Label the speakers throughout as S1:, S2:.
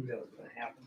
S1: Knew that was going to happen.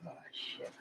S1: Oh, shit.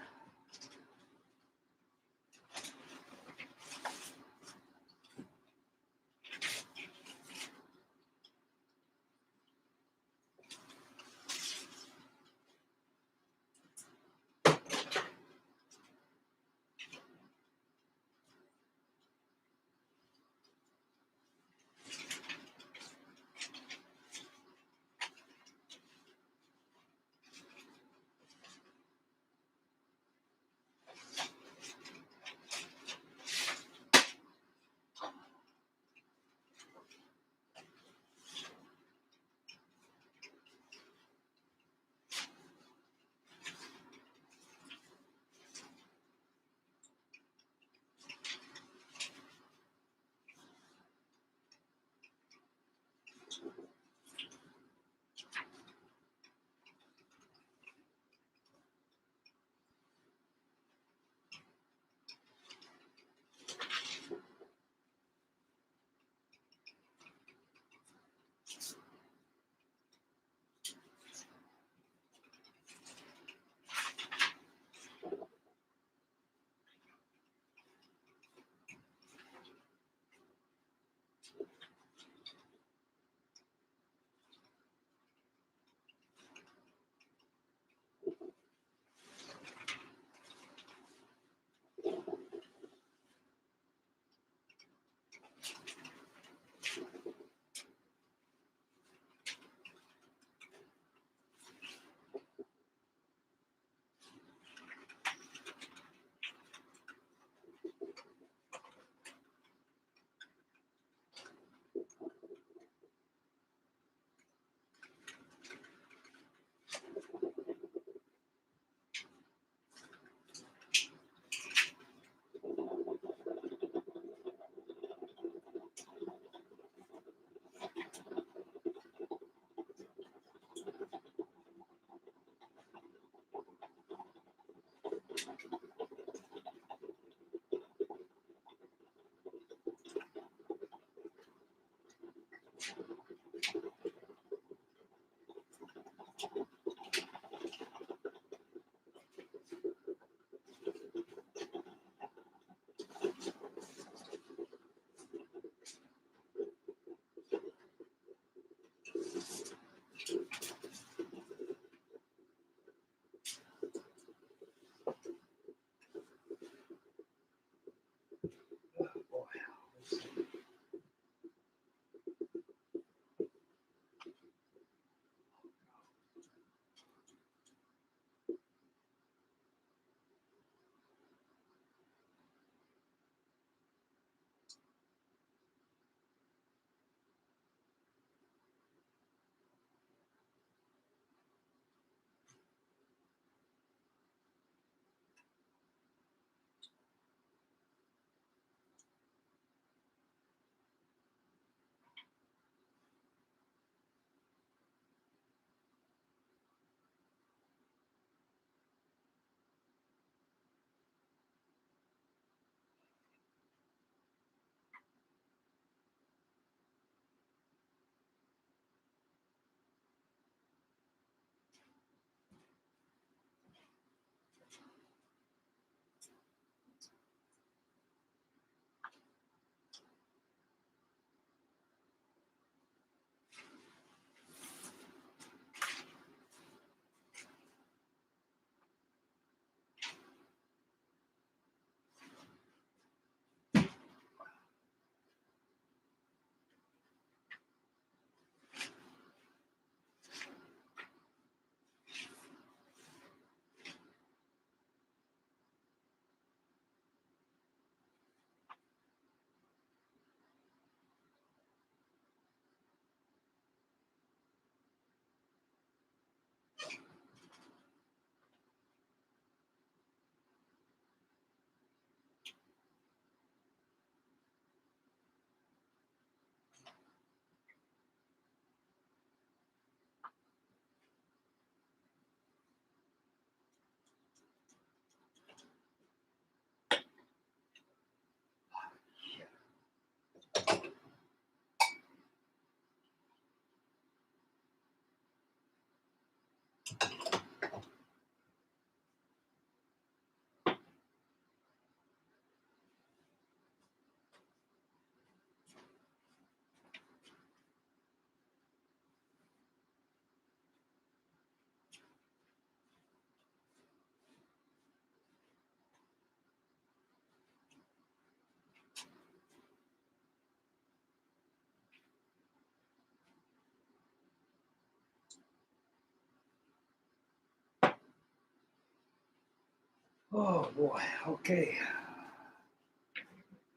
S1: Oh boy, okay.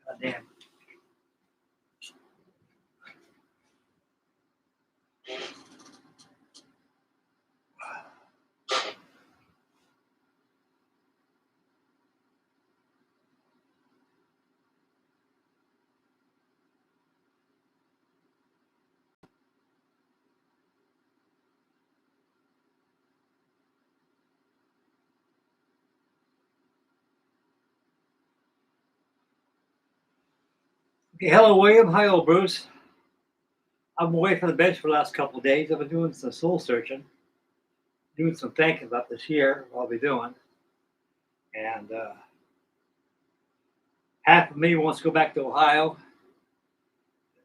S1: God damn. Okay, hello William. Hi, old Bruce. I'm away from the bench for the last couple of days. I've been doing some soul searching, doing some thinking about this year, what I'll be doing. And half of me wants to go back to Ohio,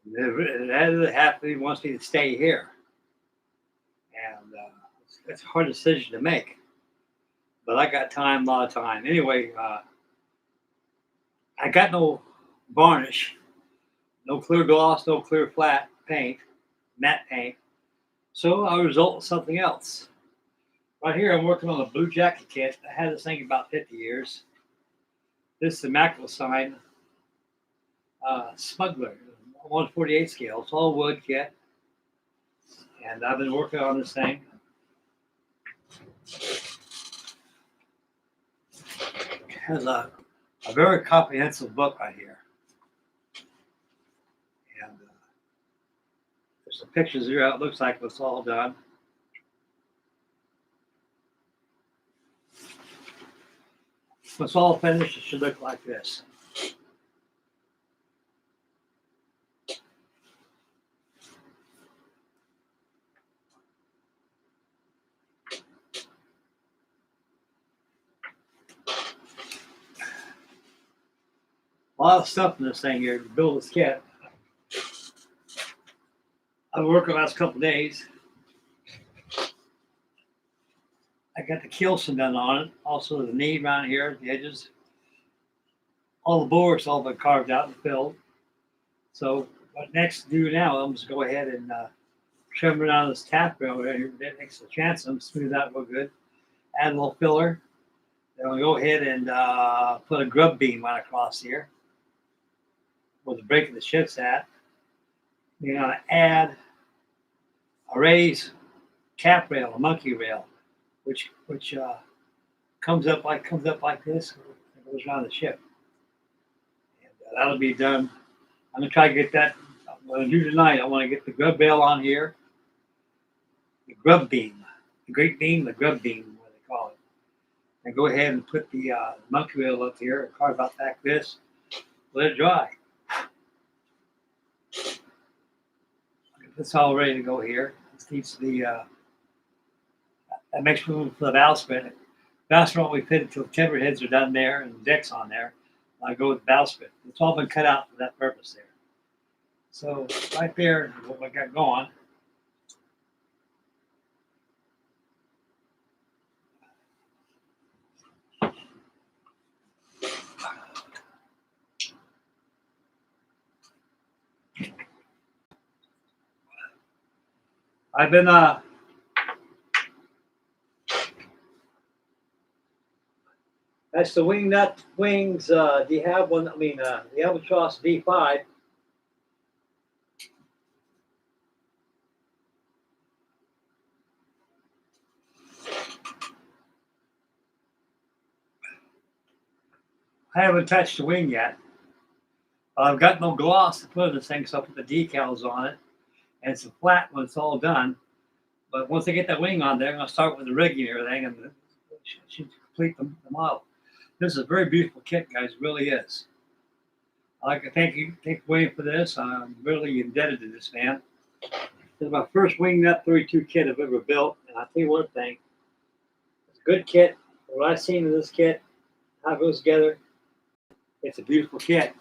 S1: and the other half of me wants me to stay here. And it's a hard decision to make. But I got time, a lot of time. Anyway, I got no varnish, no clear gloss, no clear flat paint, matte paint. So I result in something else. Right here, I'm working on a Bluejacket kit. I had this thing about 50 years. This is the Mackerel Seine Smuggler, 148 scale. It's all wood kit. And I've been working on this thing. It has a very comprehensive book right here. And there's some pictures here. It looks like it's all done. When it's all finished, it should look like this. A lot of stuff in this thing here to build this kit. I've been working the last couple of days. I got the kilson done on it. Also the knee around here at the edges. All the boards all been carved out and filled. So what next to do now, I'm just go ahead and trim around this tap rail right here. That makes a chance of smooth out real good. Add a little filler. Then I'll go ahead and put a grub beam right across here where the break of the ship's at. You're gonna add a raised cap rail, a monkey rail, which comes up like this, and goes around the ship. And that'll be done. I'm gonna try to get that. I'm gonna do tonight. I want to get the grub rail on here, the grub beam, the great beam, the grub beam, what they call it. And go ahead and put the monkey rail up here, and carve out like this. Let it dry. It's all ready to go here. This needs the that makes room for the bowsprit. Bowsprit we fit until timber heads are done there and the decks on there. I go with bowsprit. It's all been cut out for that purpose there. So right there is what we got going. I've been that's the wing nut wings. Do you have one? I mean, the Albatross V5. I haven't touched the wing yet. I've got no gloss to put on this thing, so I put the decals on it, and it's a flat when it's all done. But once I get that wing on there, I'm going to start with the rigging and everything, and should complete the model. This is a very beautiful kit, guys. It really is. I'd like to thank William for this. I'm really indebted to this man. This is my first wing nut 32 kit I've ever built, and I'll tell you one thing. It's a good kit. What I've seen in this kit, how it goes together, it's a beautiful kit.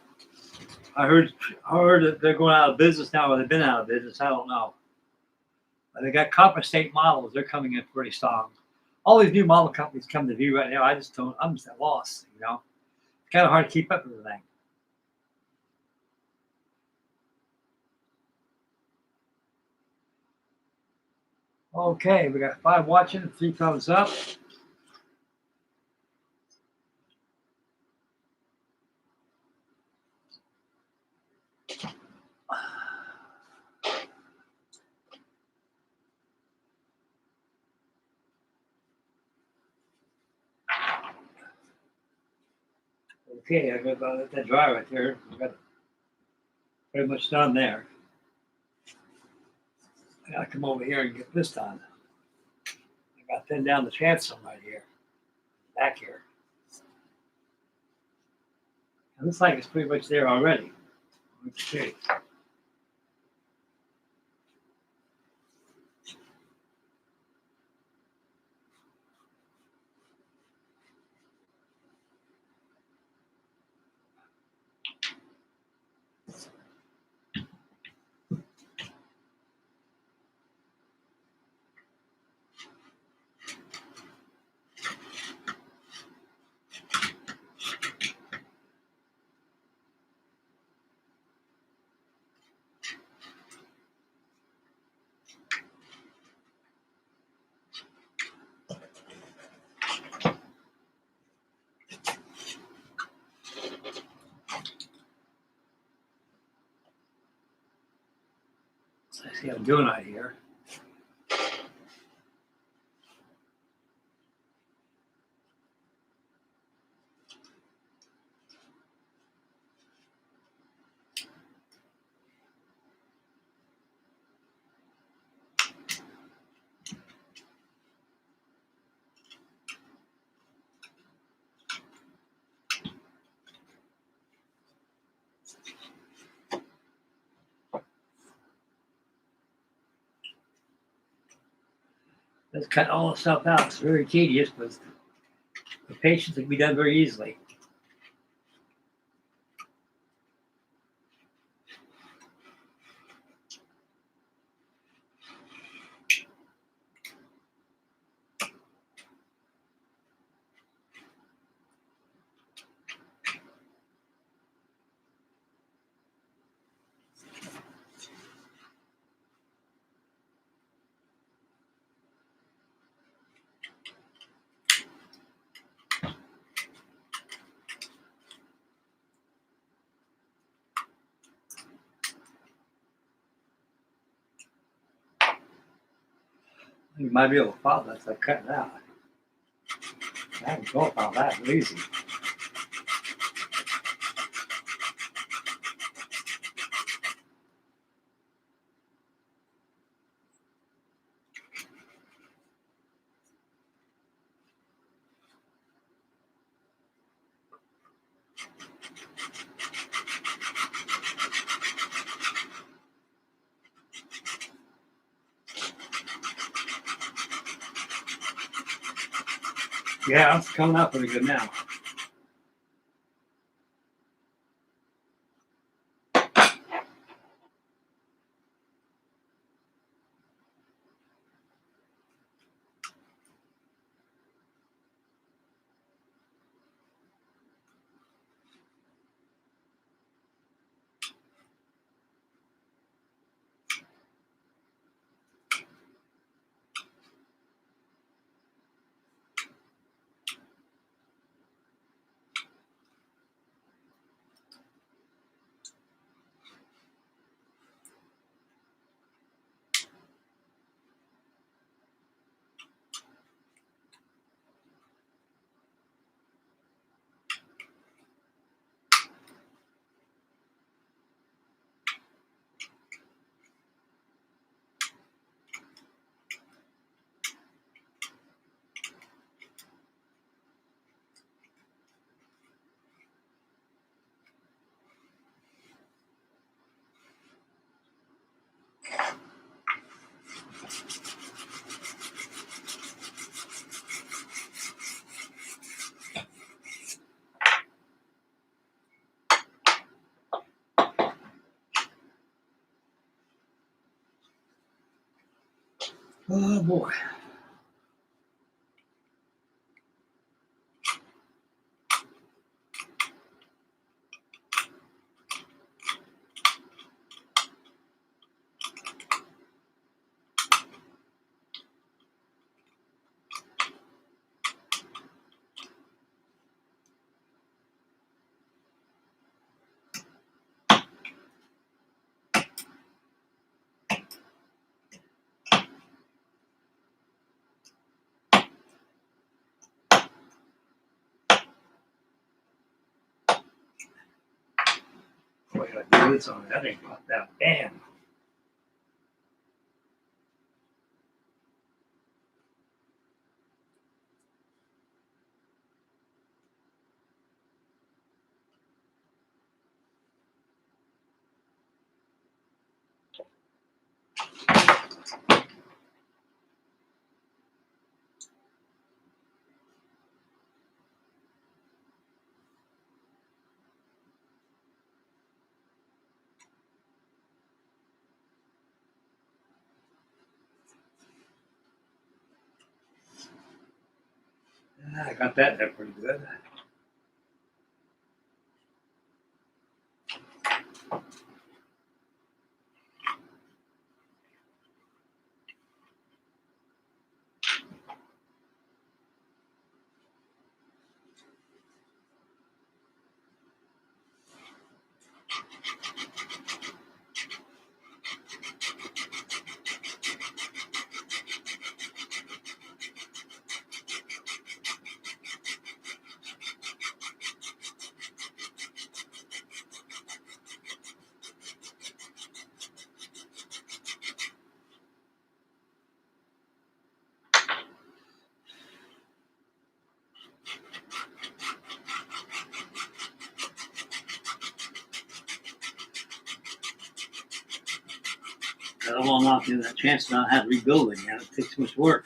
S1: I heard that they're going out of business now, or they've been out of business. I don't know. But they got copper state models. They're coming in pretty strong. All these new model companies come to view right now. I'm just at loss. You know, it's kind of hard to keep up with everything. Okay, we got 5 watching, 3 thumbs up. Okay, I got let that dry right there. I got pretty much done there. I gotta come over here and get this done. I got to thin down the transom right here, back here. It looks like it's pretty much there already. Okay. So I see what I'm doing right here. Let's cut all the stuff out. It's very tedious, but the patience can be done very easily. You might be able to follow that, so I cut it out. I can go about that easy. Yeah, it's coming out pretty good now. Oh boy. Boy, I got this on it. That ain't popped out. Damn. I got that there pretty good. I don't want to knock in that chance to not have rebuilding. It takes too much work.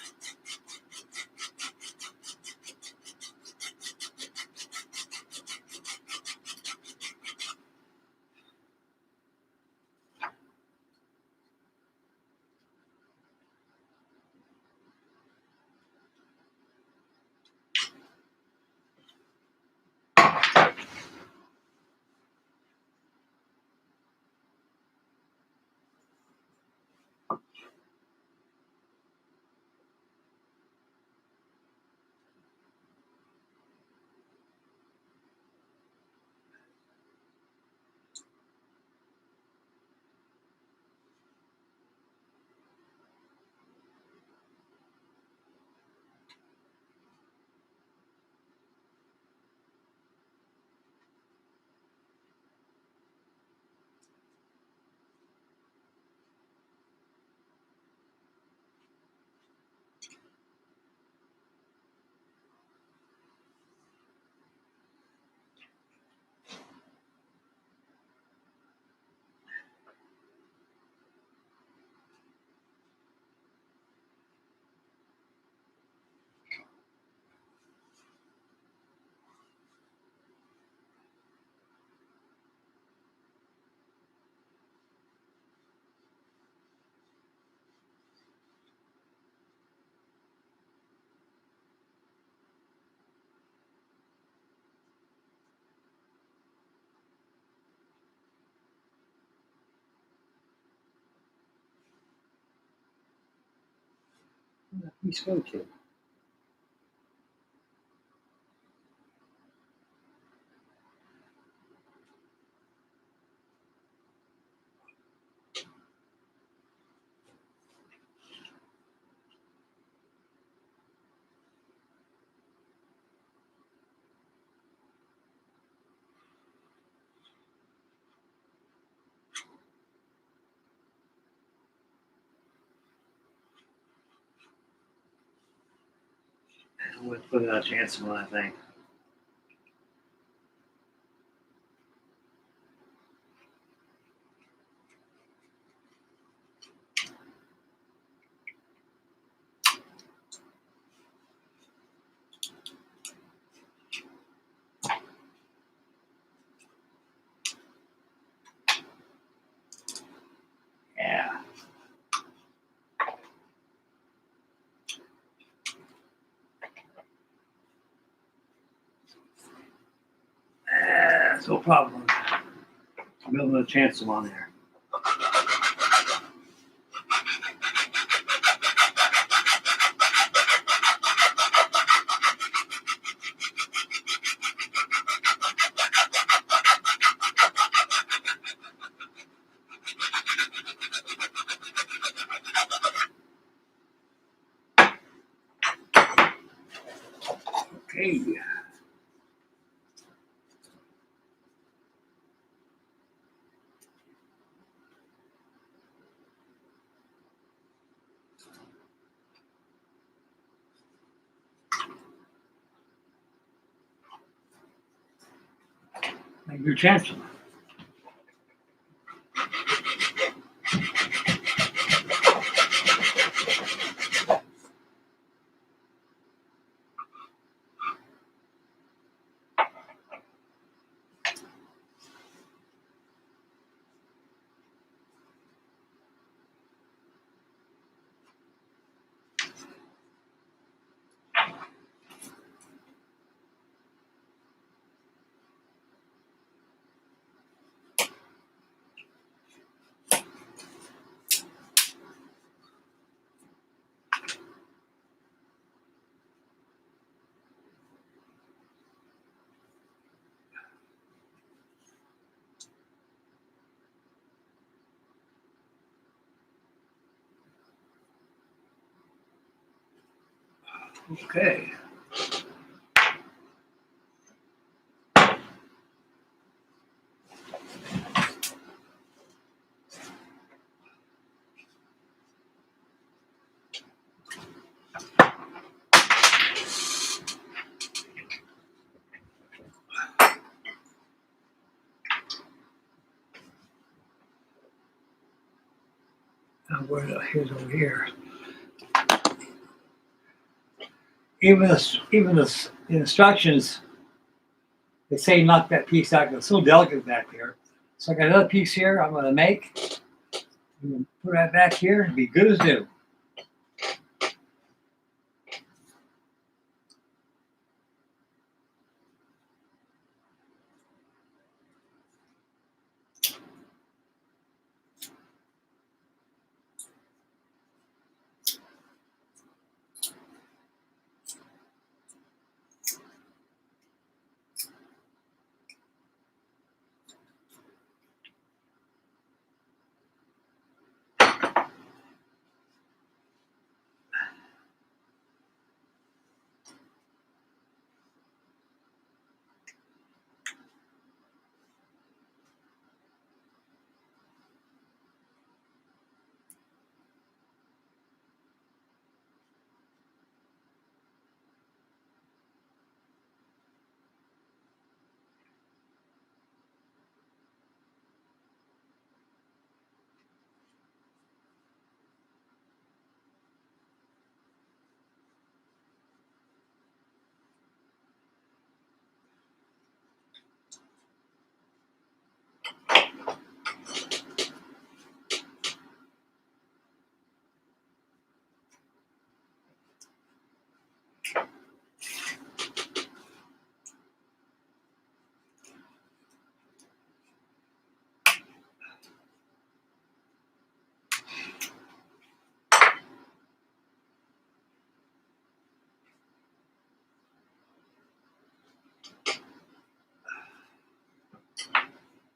S1: He's going to. I'm going to put a chance on, I think. Yeah. No problem. I'm building a chance on there. Okay. I can do chancellor. Okay. Now here's over here. Even the instructions, they say knock that piece out. It's so delicate back there. So I got another piece here I'm going to make. I'm going to put that back here and be good as new.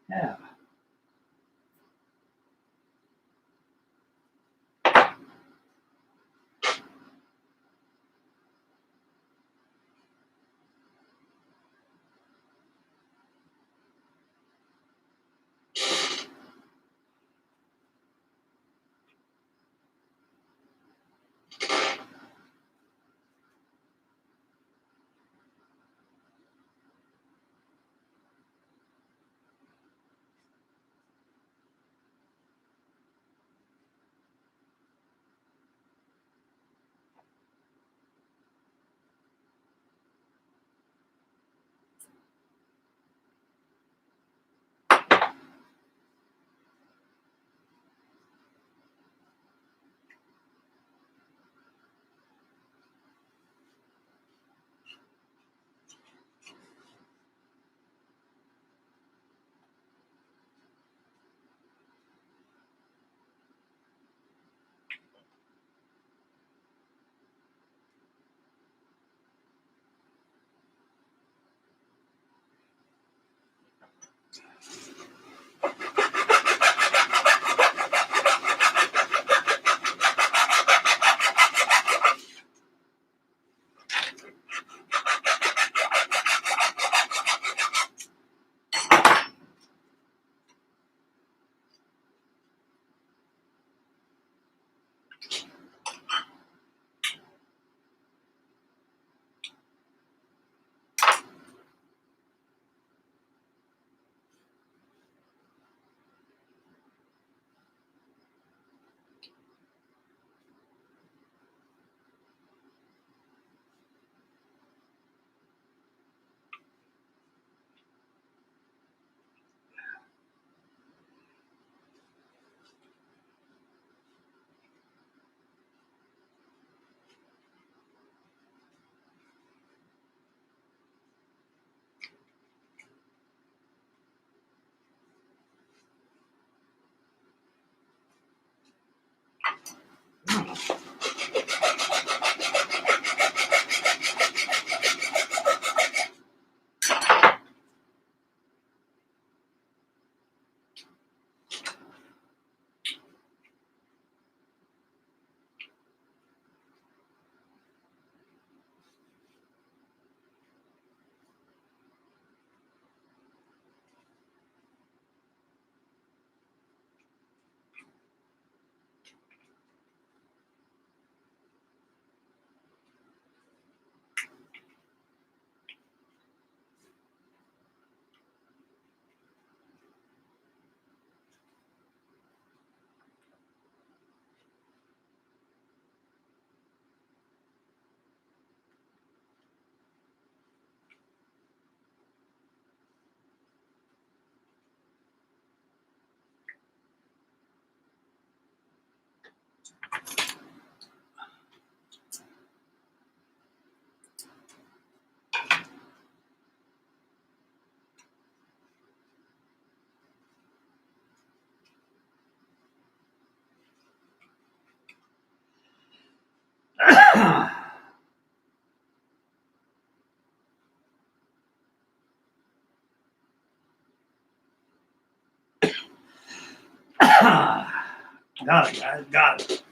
S1: Yeah. Got it, guys. Got it.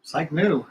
S1: It's like new.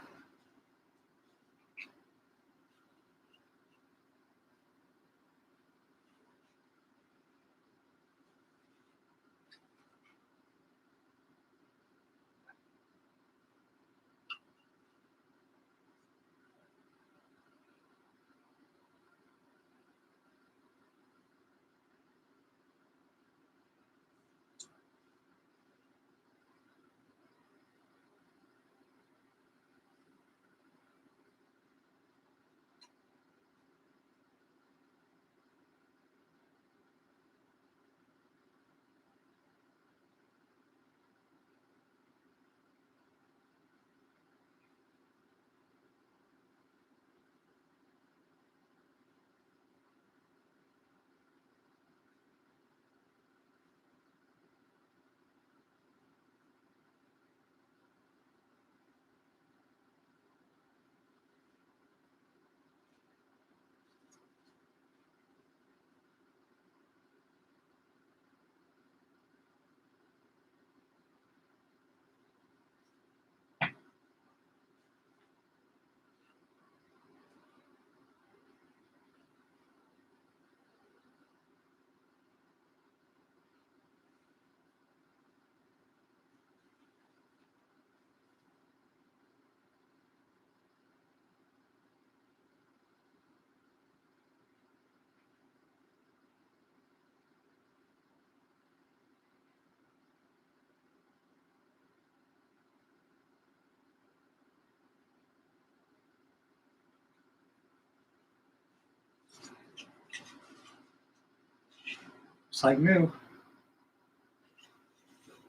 S1: It's like new.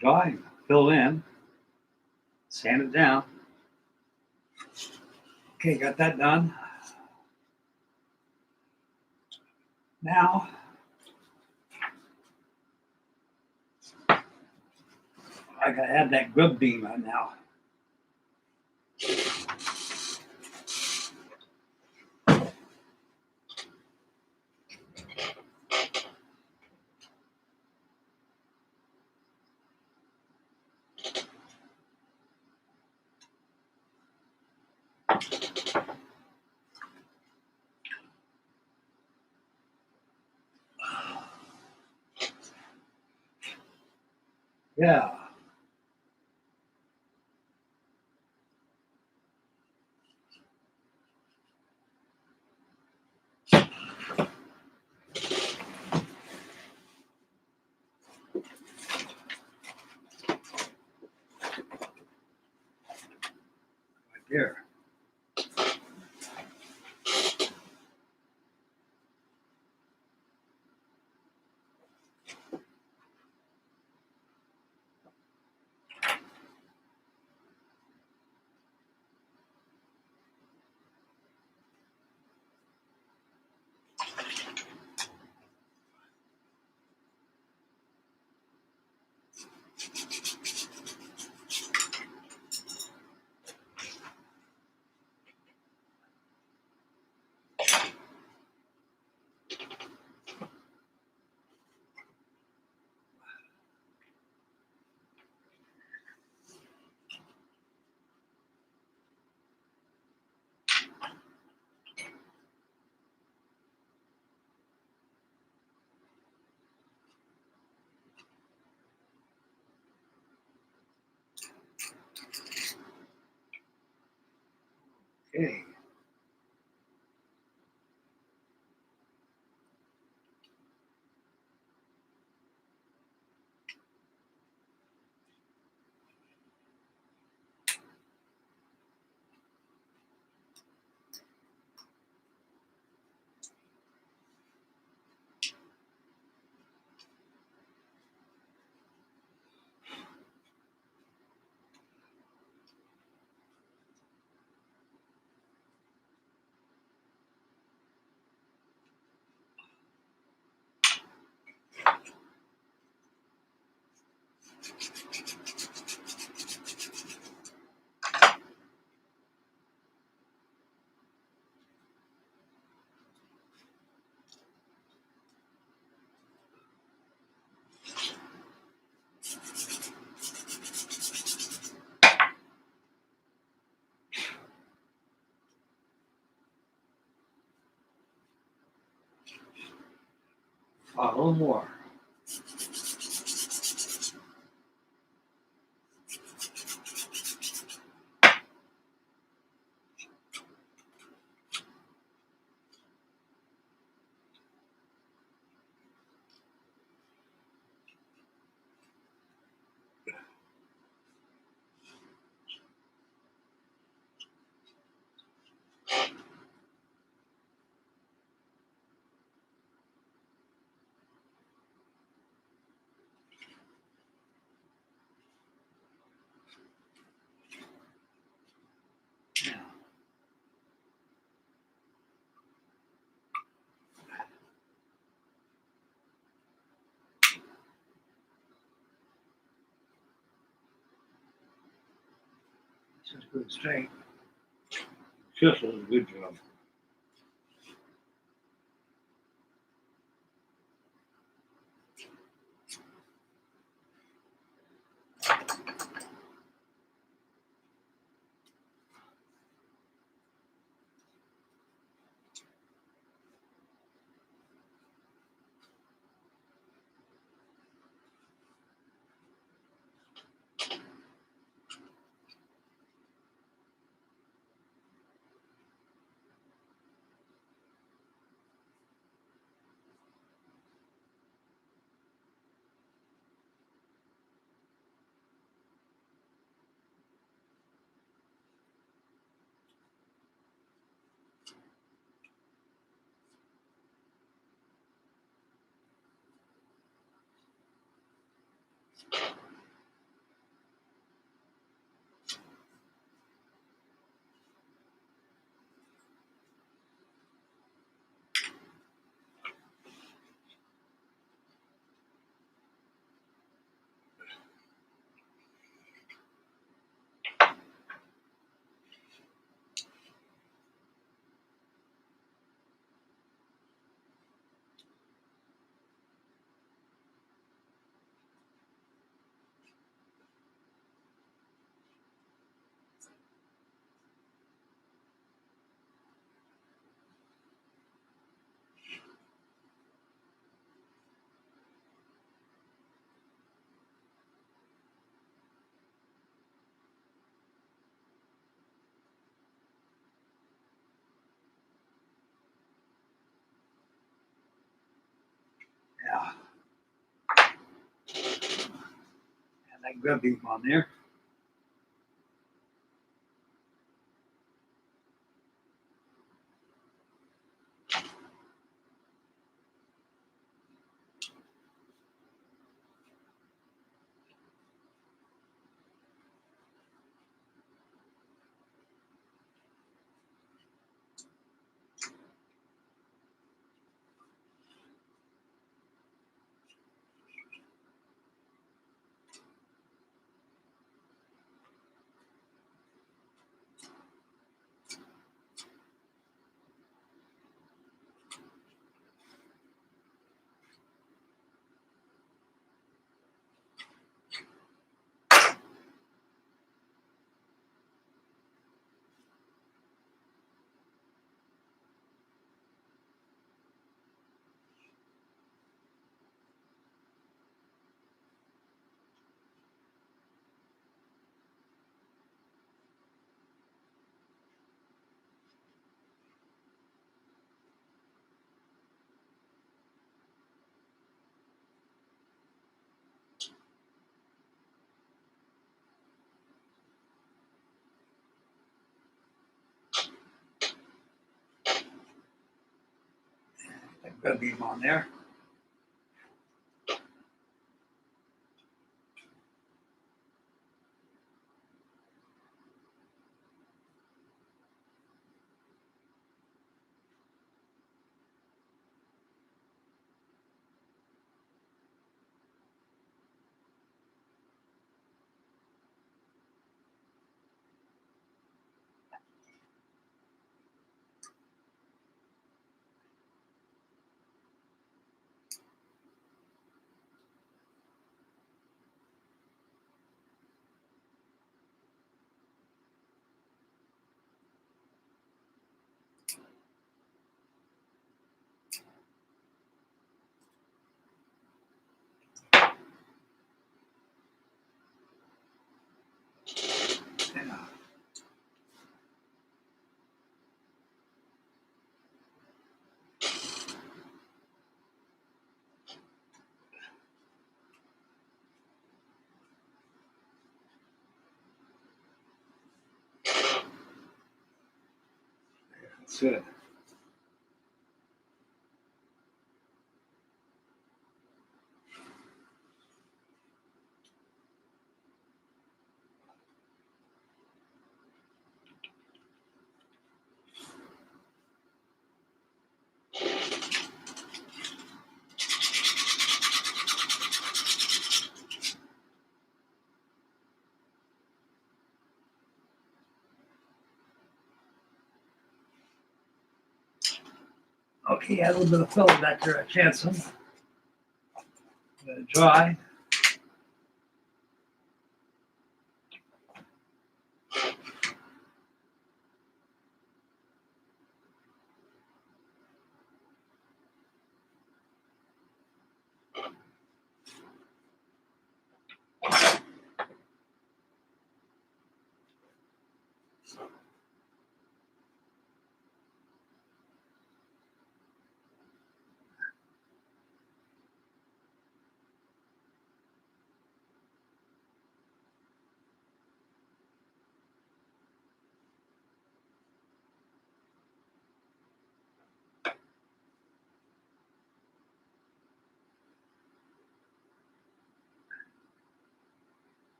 S1: Dry, fill in, sand it down. Okay, got that done. Now, I gotta add that grub beam right now. Yeah. Right there. Okay. A little more. Now, just go straight. Just does a good job. Yeah. And that grub beef on there. Got beam on there. That's it. Okay, add a little bit of filler back there at Chanson. Let it dry.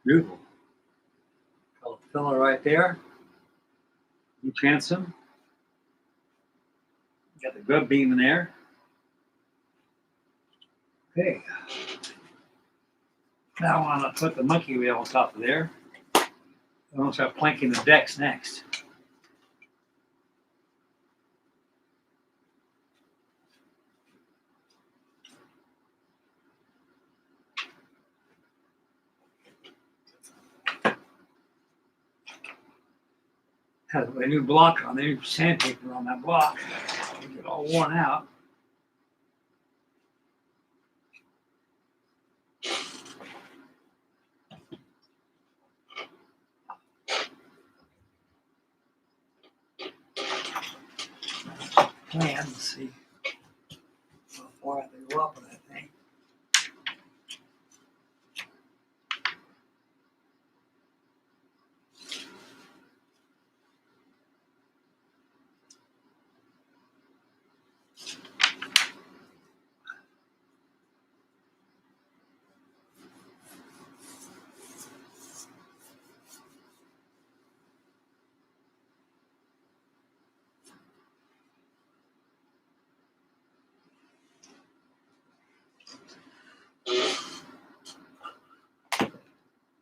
S1: Beautiful. Got the filler right there. You Chanson. Got the grub beam in there. Okay. Now I'm going to put the monkey wheel on top of there. I'm going to start planking the decks next. Has a new block on there, new sandpaper on that block. It'll get all worn out. Plan, let's see how far I can go up with that thing.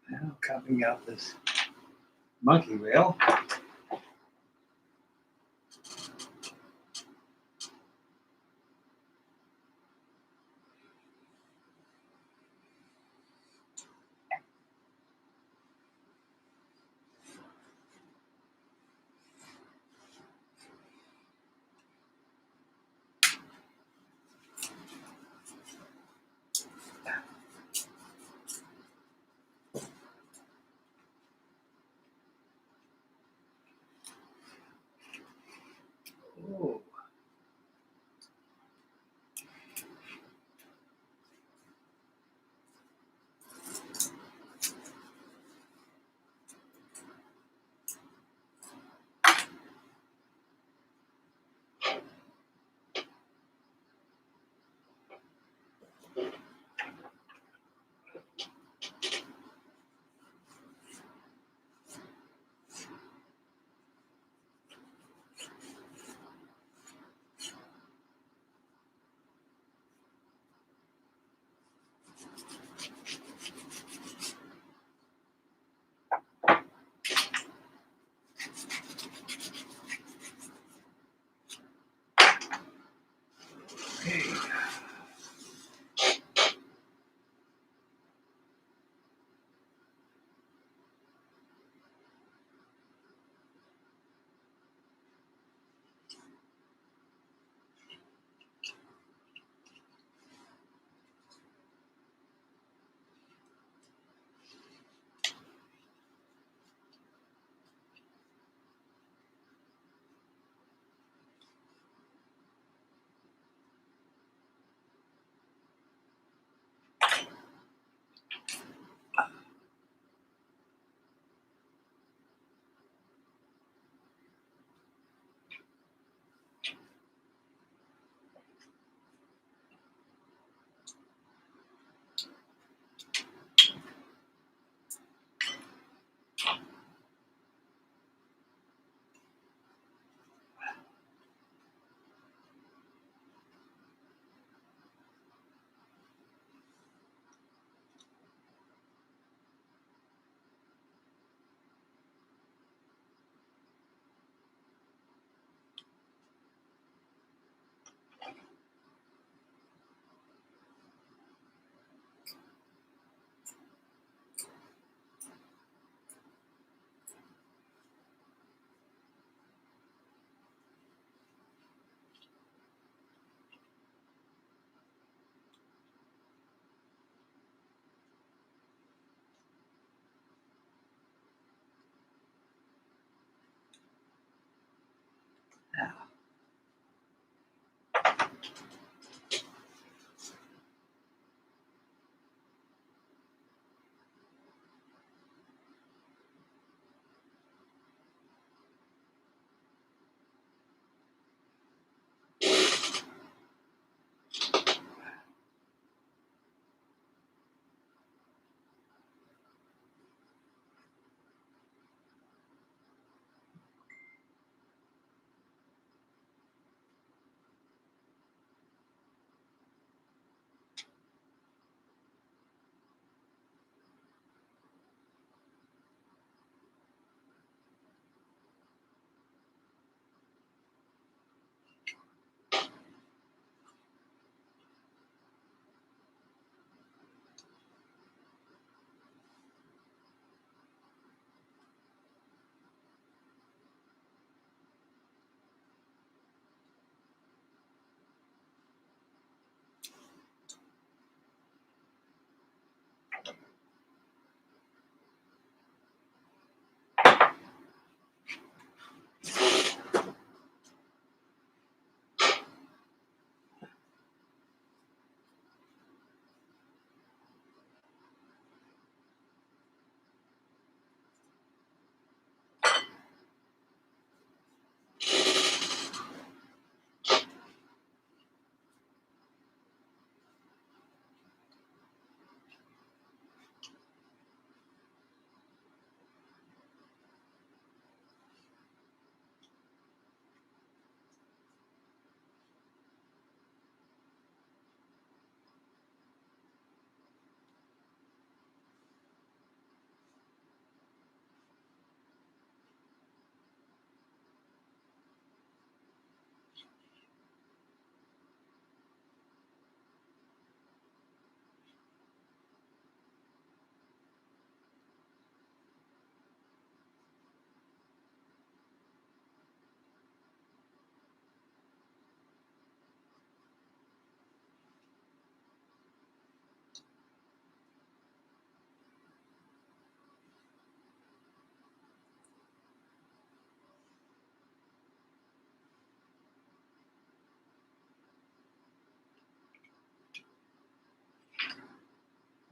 S1: Now cutting out this monkey rail. Okay.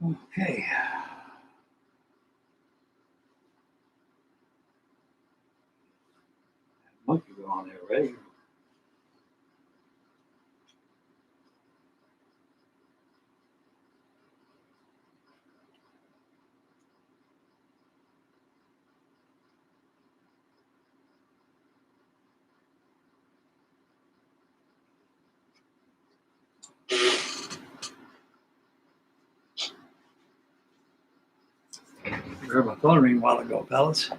S1: Okay. Monkey go on there already. I heard my phone ring a while ago, fellas.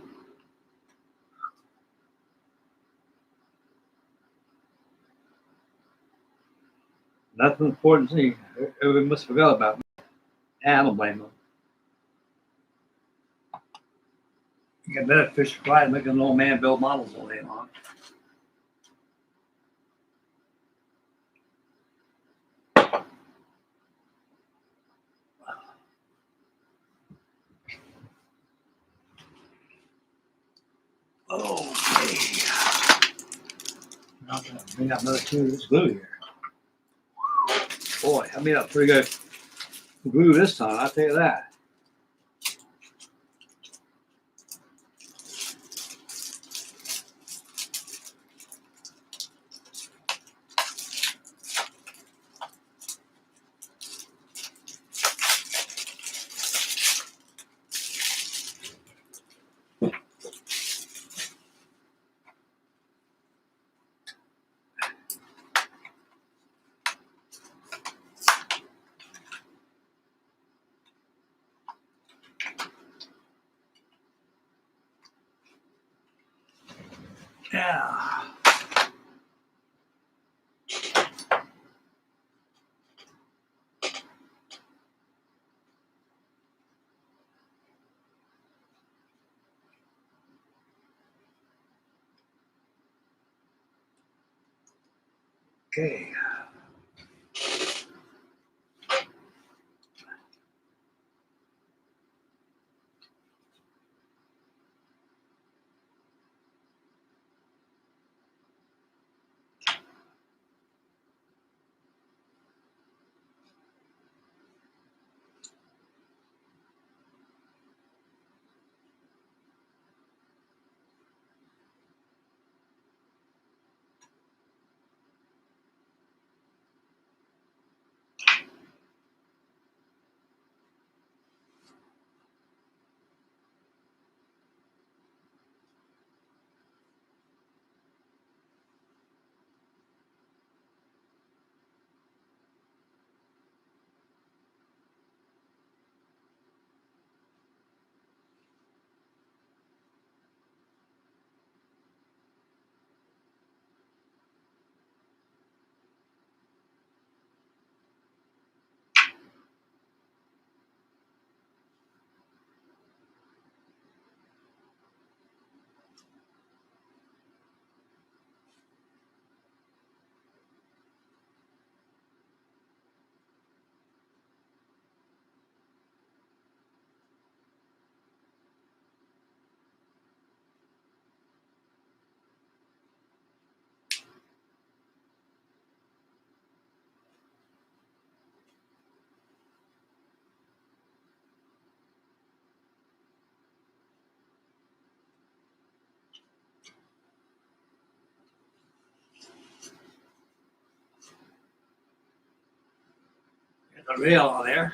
S1: Nothing important to me. Everybody must have forgot about me. I don't blame them. You got better fish fry than making an old man build models all day long. Okay. I'm gonna bring out another tube of this glue here. Boy, I made up pretty good glue this time, I'll tell you that. Yeah. Okay. Get the rail on there.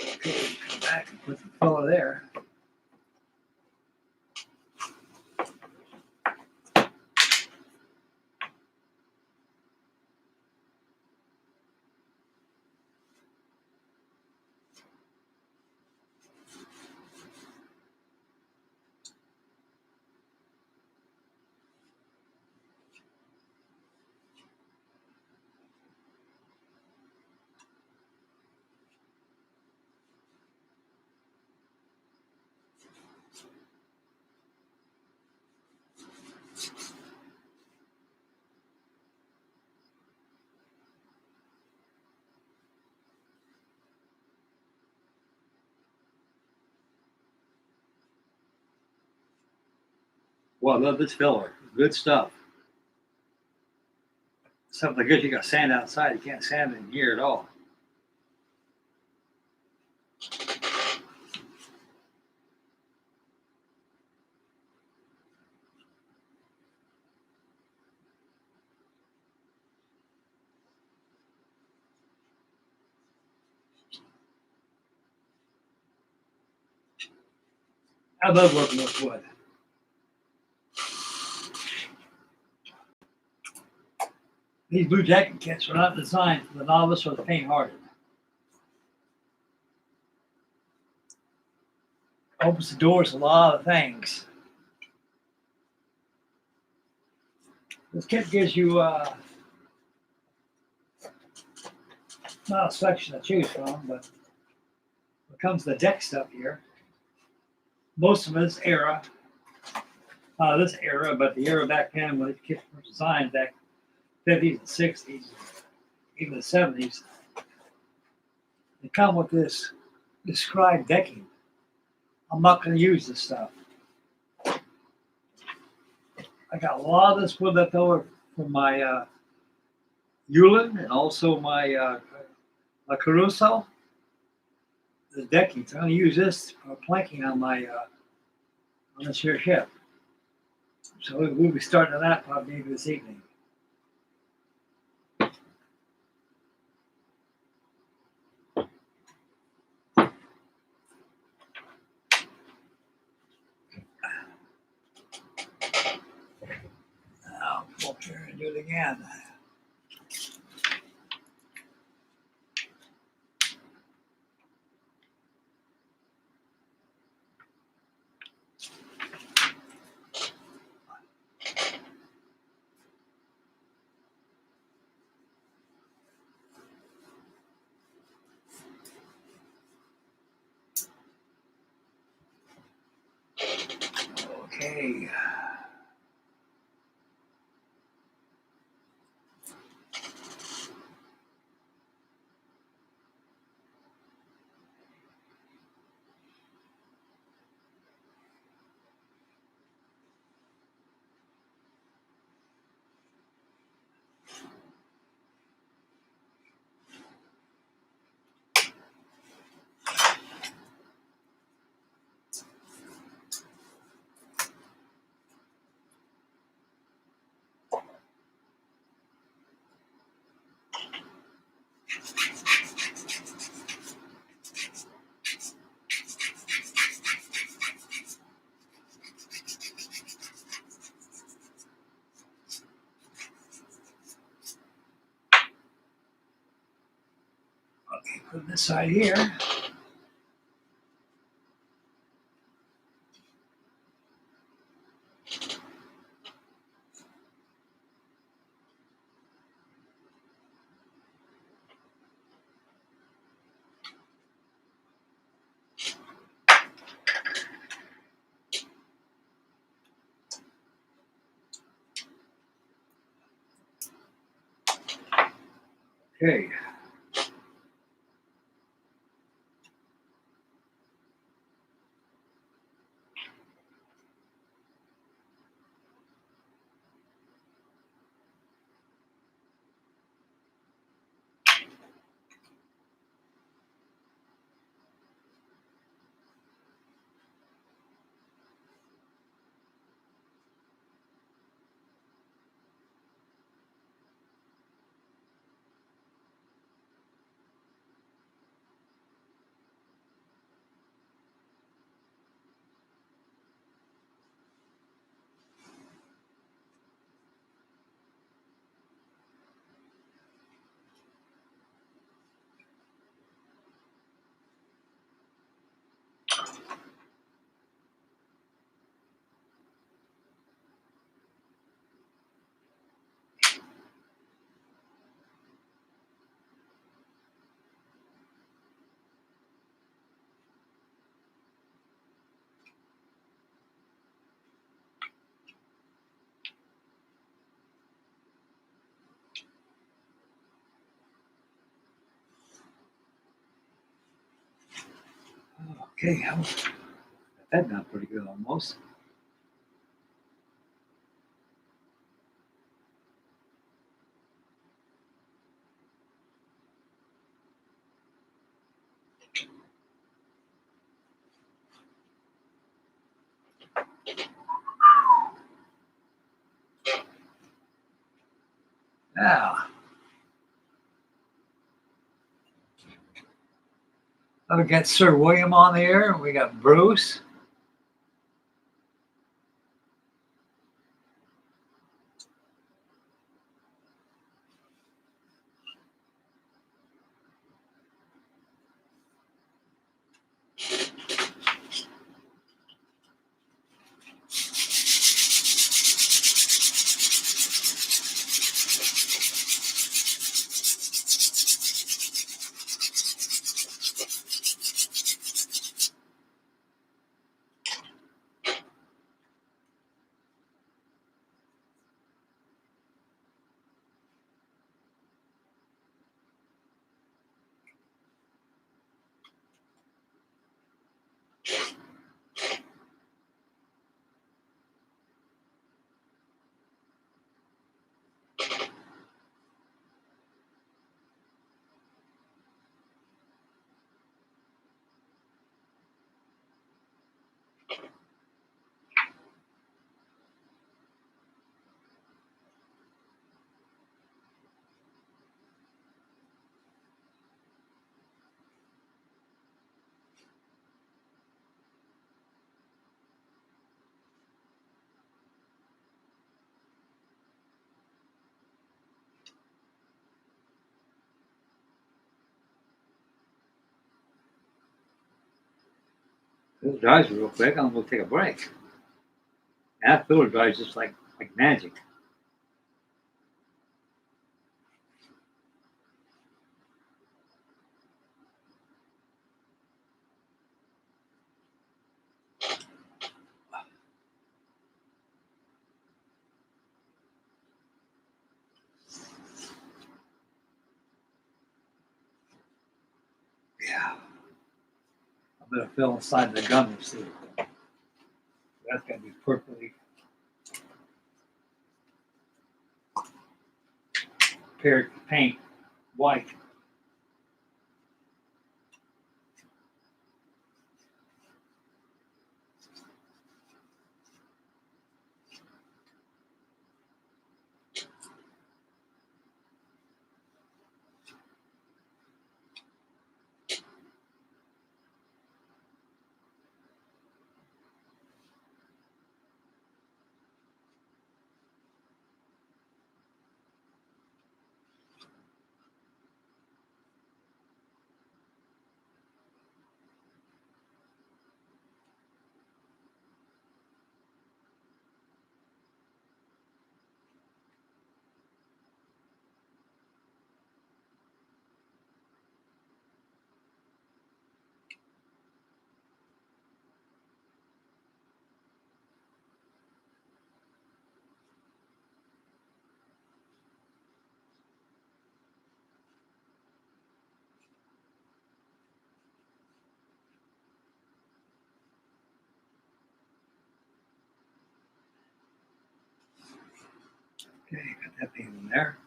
S1: Okay, come back and put the fella there. Well, I love this filler. Good stuff. Something good. You got sand outside. You can't sand in here at all. I love working with wood. These Bluejacket kits are not designed for the novice or the faint-hearted. Opens the doors to a lot of things. This kit gives you not a section to choose from, but it comes the deck stuff here. Most of this era, but the era back then when the kits were designed back 50s and 60s, even the 70s, they come with this described decking. I'm not going to use this stuff. I got a lot of this wood left over from my Yulin and also my Caruso. The decking. So I'm going to use this for planking on my on this here ship. So we'll be starting on that probably maybe this evening. Now, pull up here and do it again. Okay. Okay, put this side here. Okay. Okay, that done pretty good almost. Now, we got Sir William on there. We got Bruce. This dries real quick. I'm gonna take a break. That filler dries just like magic. Yeah. I'm gonna fill inside the gun and see. That's gonna be perfectly paired paint white. Okay, got that paint in there.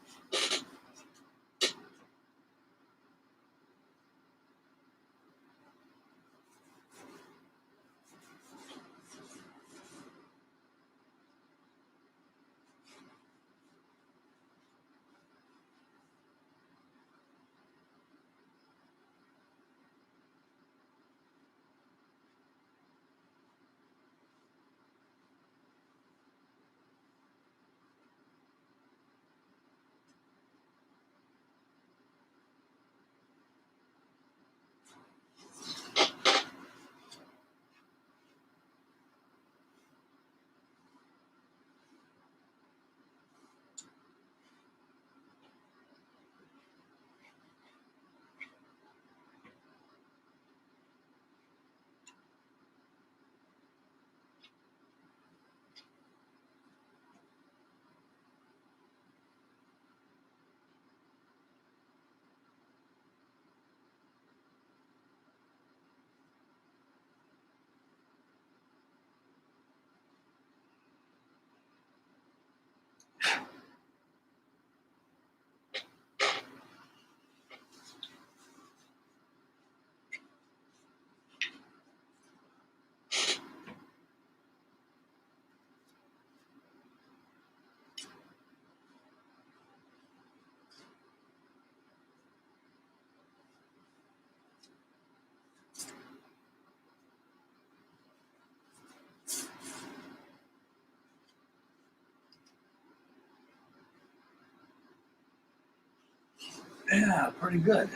S1: Yeah, pretty good.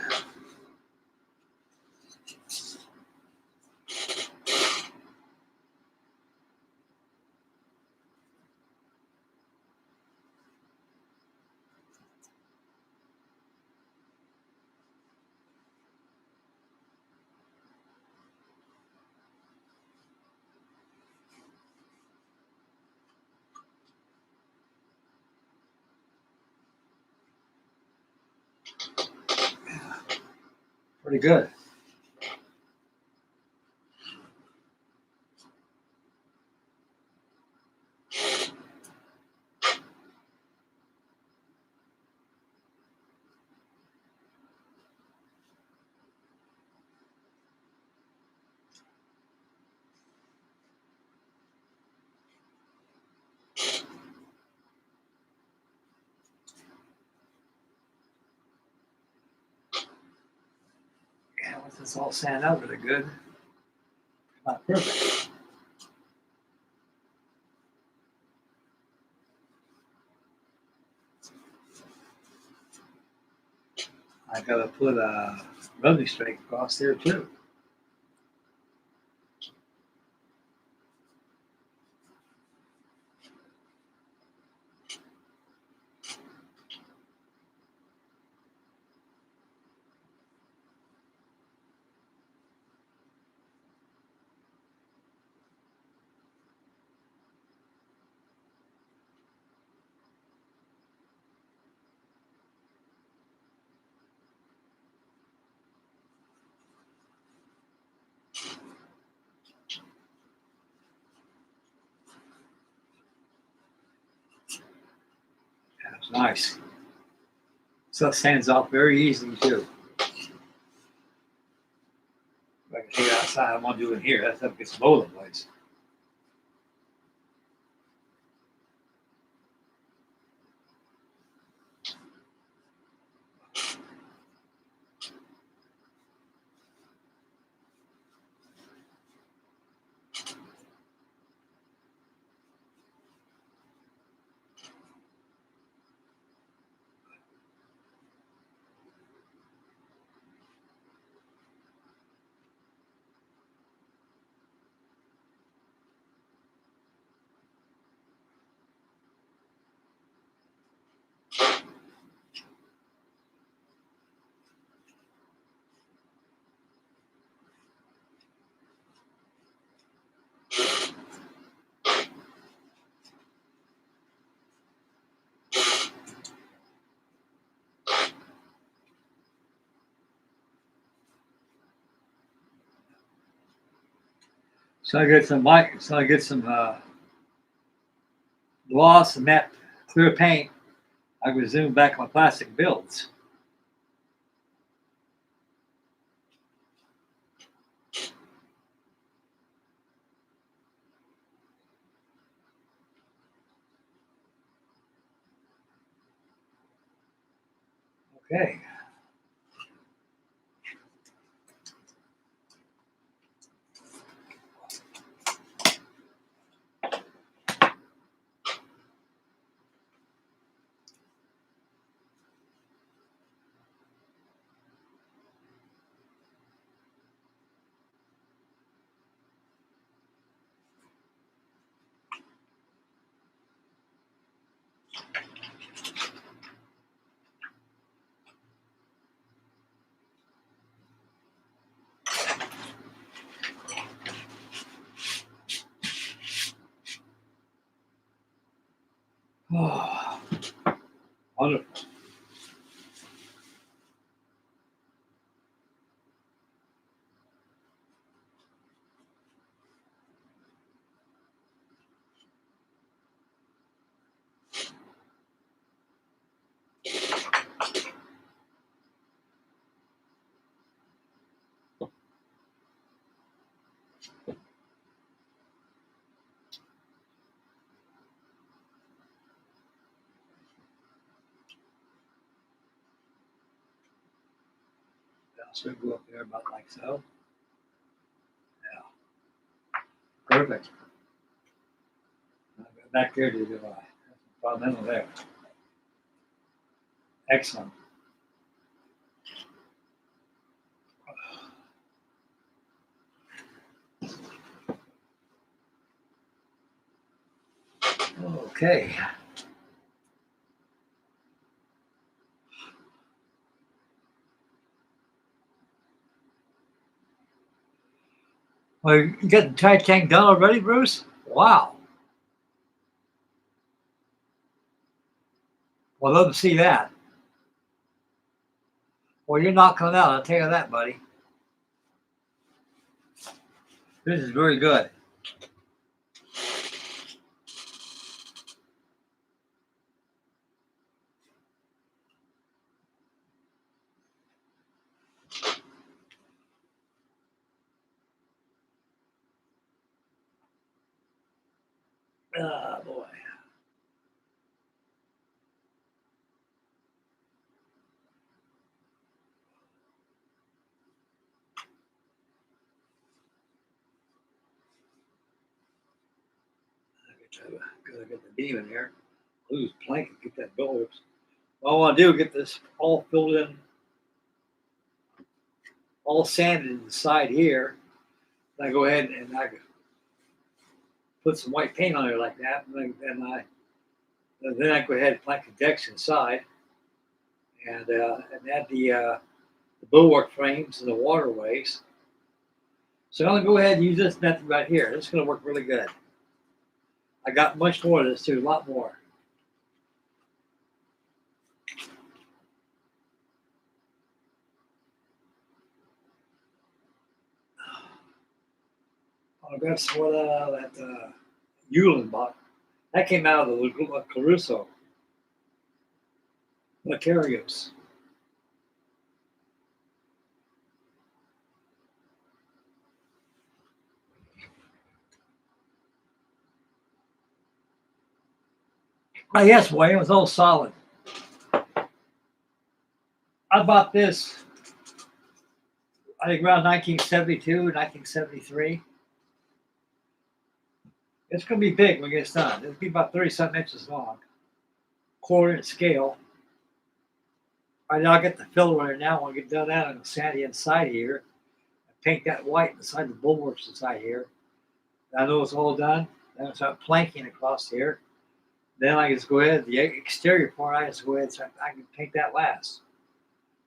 S1: Pretty good. Yeah, once it's all sanded out really good. Not perfect. I gotta put a rubbing strike across there too. Nice. So it stands off very easily too. If I can take it outside, I want to do it here. That's how it gets all over the place. So I get some white. So I get some gloss and matte clear paint. I can zoom back my plastic builds. Okay. Oh, wonderful. So go up there about like so. Yeah. Perfect. I'll go back there to the fundamental there. Excellent. Okay. Well, you got the tight tank done already, Bruce? Wow. Well, love to see that. Well, you're knocking it out. I'll tell you that, buddy. This is very good. Oh, boy. Gotta get the beam in here. Lose plank and get that build. What I want to do is get this all filled in, all sanded inside here. And I go ahead and I put some white paint on there like that, and then I go ahead and plank the decks inside, and add the bulwark frames and the waterways. So I'm gonna go ahead and use this method right here. This is gonna work really good. I got much more of this too, a lot more. I got some more of that Yulin bot. That came out of the Caruso. Mackerel's. Oh, yes, Wayne, it was all solid. I bought this, I think, around 1972, 1973. It's going to be big when it gets done. It'll be about 30-something inches long, quarter-inch scale. Right now, I'll get the filler in it now. When I get done that, I'm going to sand the inside here. Paint that white inside the bulwarks inside here. I know it's all done. Then I'll start planking across here. Then I just go ahead, the exterior part, I just go ahead and start, I can paint that last.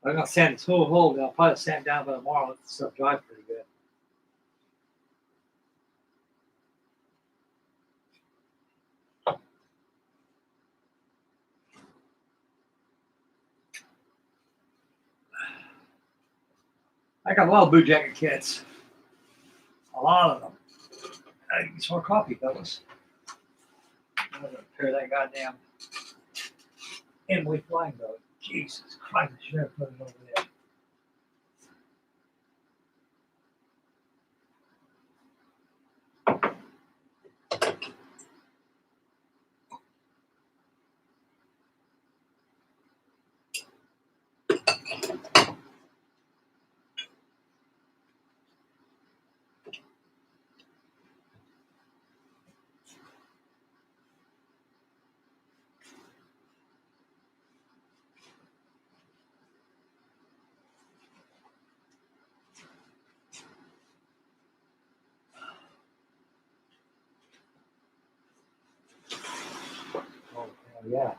S1: I'm going to sand this whole hole, but I'll probably sand down by tomorrow. Let the stuff dry pretty good. I got a lot of Bluejacket kits. A lot of them. I need some more coffee, fellas. I'm going to repair that goddamn Emily flying boat. Jesus Christ, I should have put it over there. Oh, yeah.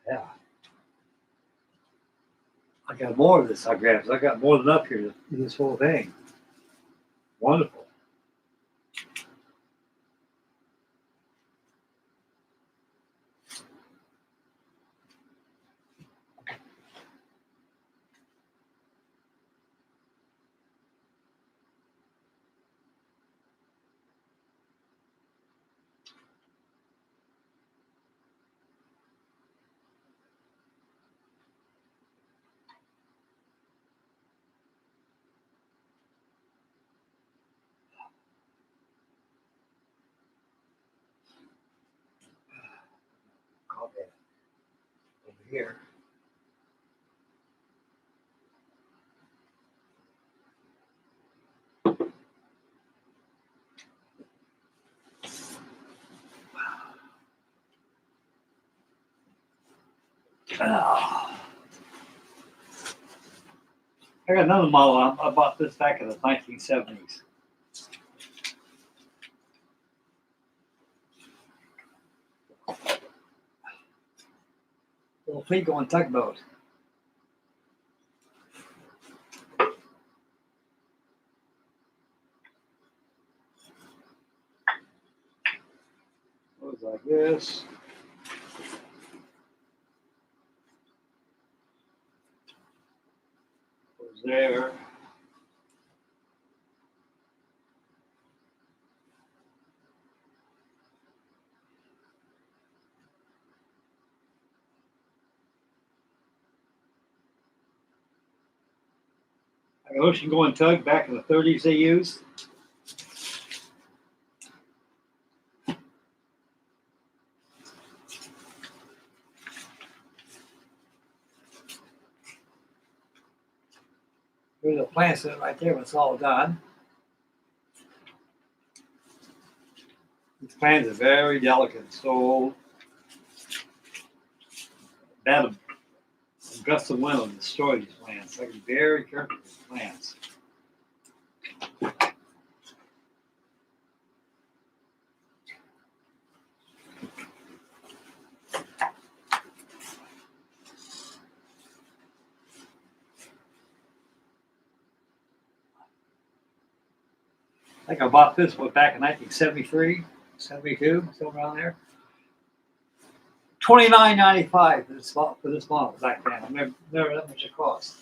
S1: Yeah. I got more of this. I got more than up here to do this whole thing. Wonderful. Call that over here. Oh. I got another model. I bought this back in the 1970s. Little fleet going tugboat. Goes like this. Goes there. An ocean going tug back in the 30s they used. There's a plant sitting right there when it's all done. Plans are very delicate, so bad a gust of wind will destroy these plants. So be very careful with plants. I think I bought this one back in 1973, 72, somewhere around there. $29.95 for this model back then. I never that much it cost.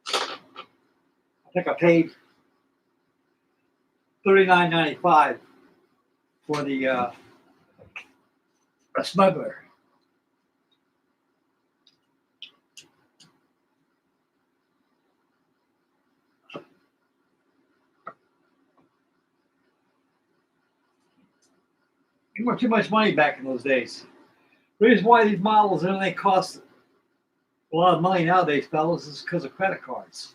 S1: I think I paid $39.95 for the Smuggler. You weren't too much money back in those days. The reason why these models and they cost a lot of money nowadays, fellas, is because of credit cards.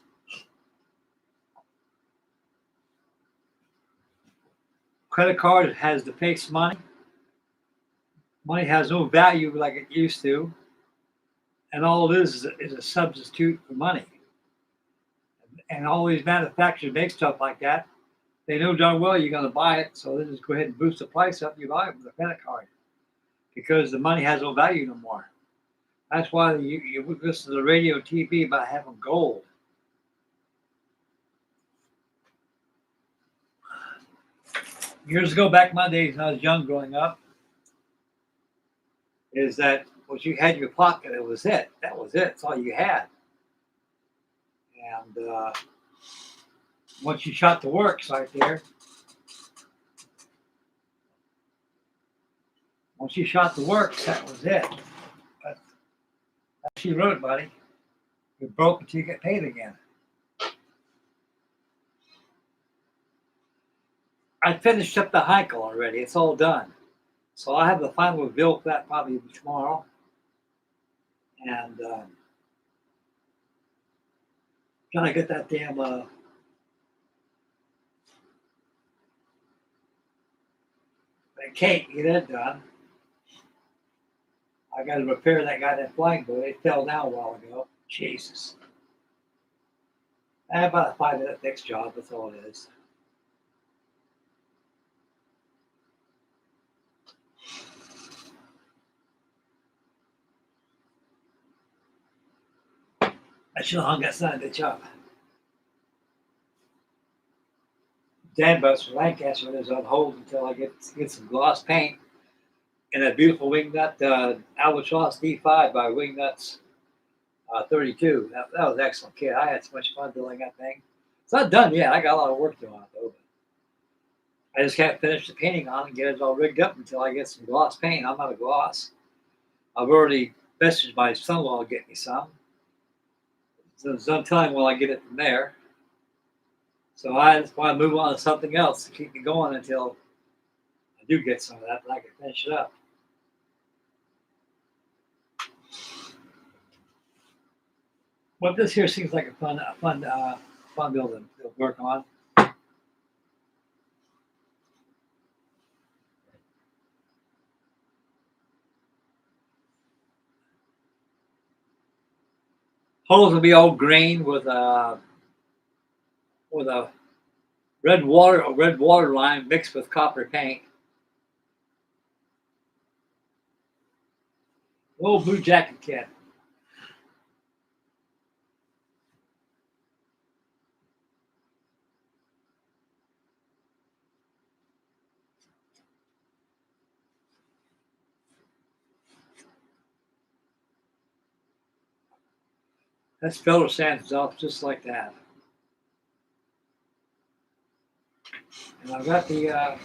S1: Credit card has the fixed money. Money has no value like it used to, and all it is a substitute for money. And all these manufacturers make stuff like that. They know darn well you're going to buy it, so they just go ahead and boost the price up. You buy it with a credit card because the money has no value no more. That's why you listen to the radio and TV about having gold. Years ago, back in my days when I was young growing up, is that what you had in your pocket, it was it. That was it. That's all you had. And once you shot the works right there, once you shot the works, that was it. But she wrote, buddy. You're broke until you get paid again. I finished up the Heikel already. It's all done. So I have the final reveal for that probably tomorrow. And trying to get that damn that cake, get that done. I got to repair that goddamn flying boat. It fell down a while ago. Jesus. I have about a 5-minute fix job. That's all it is. I should have hung that son of a bitch up. Dan Bus from Lancaster is on hold until I get some gloss paint and that beautiful wingnut Albatross D5 by Wingnuts 32. That was an excellent kit. I had so much fun building that thing. It's not done yet. I got a lot of work to do on it though. I just can't finish the painting on it and get it all rigged up until I get some gloss paint. I'm out of gloss. I've already messaged my son-in-law to get me some. So there's no telling when I get it from there. So I just want to move on to something else to keep me going until I do get some of that, and I can finish it up. But this here seems like a fun building to work on. Holes will be all green with a red water line mixed with copper paint. Little Bluejacket kit. That's filler sands off just like that. And I've got the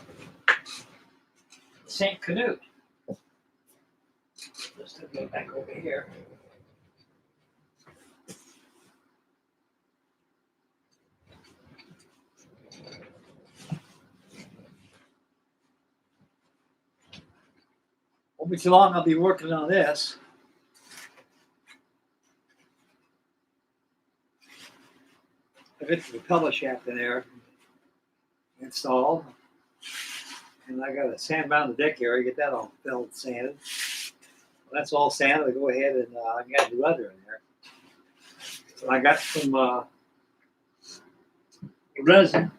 S1: St. Canute. Just to go back over here. Won't be too long. I'll be working on this. I get the propeller shaft in there installed. And I got to sand down the deck area, get that all filled and sanded. When that's all sanded, I go ahead and I got to do other in there. So I got some resin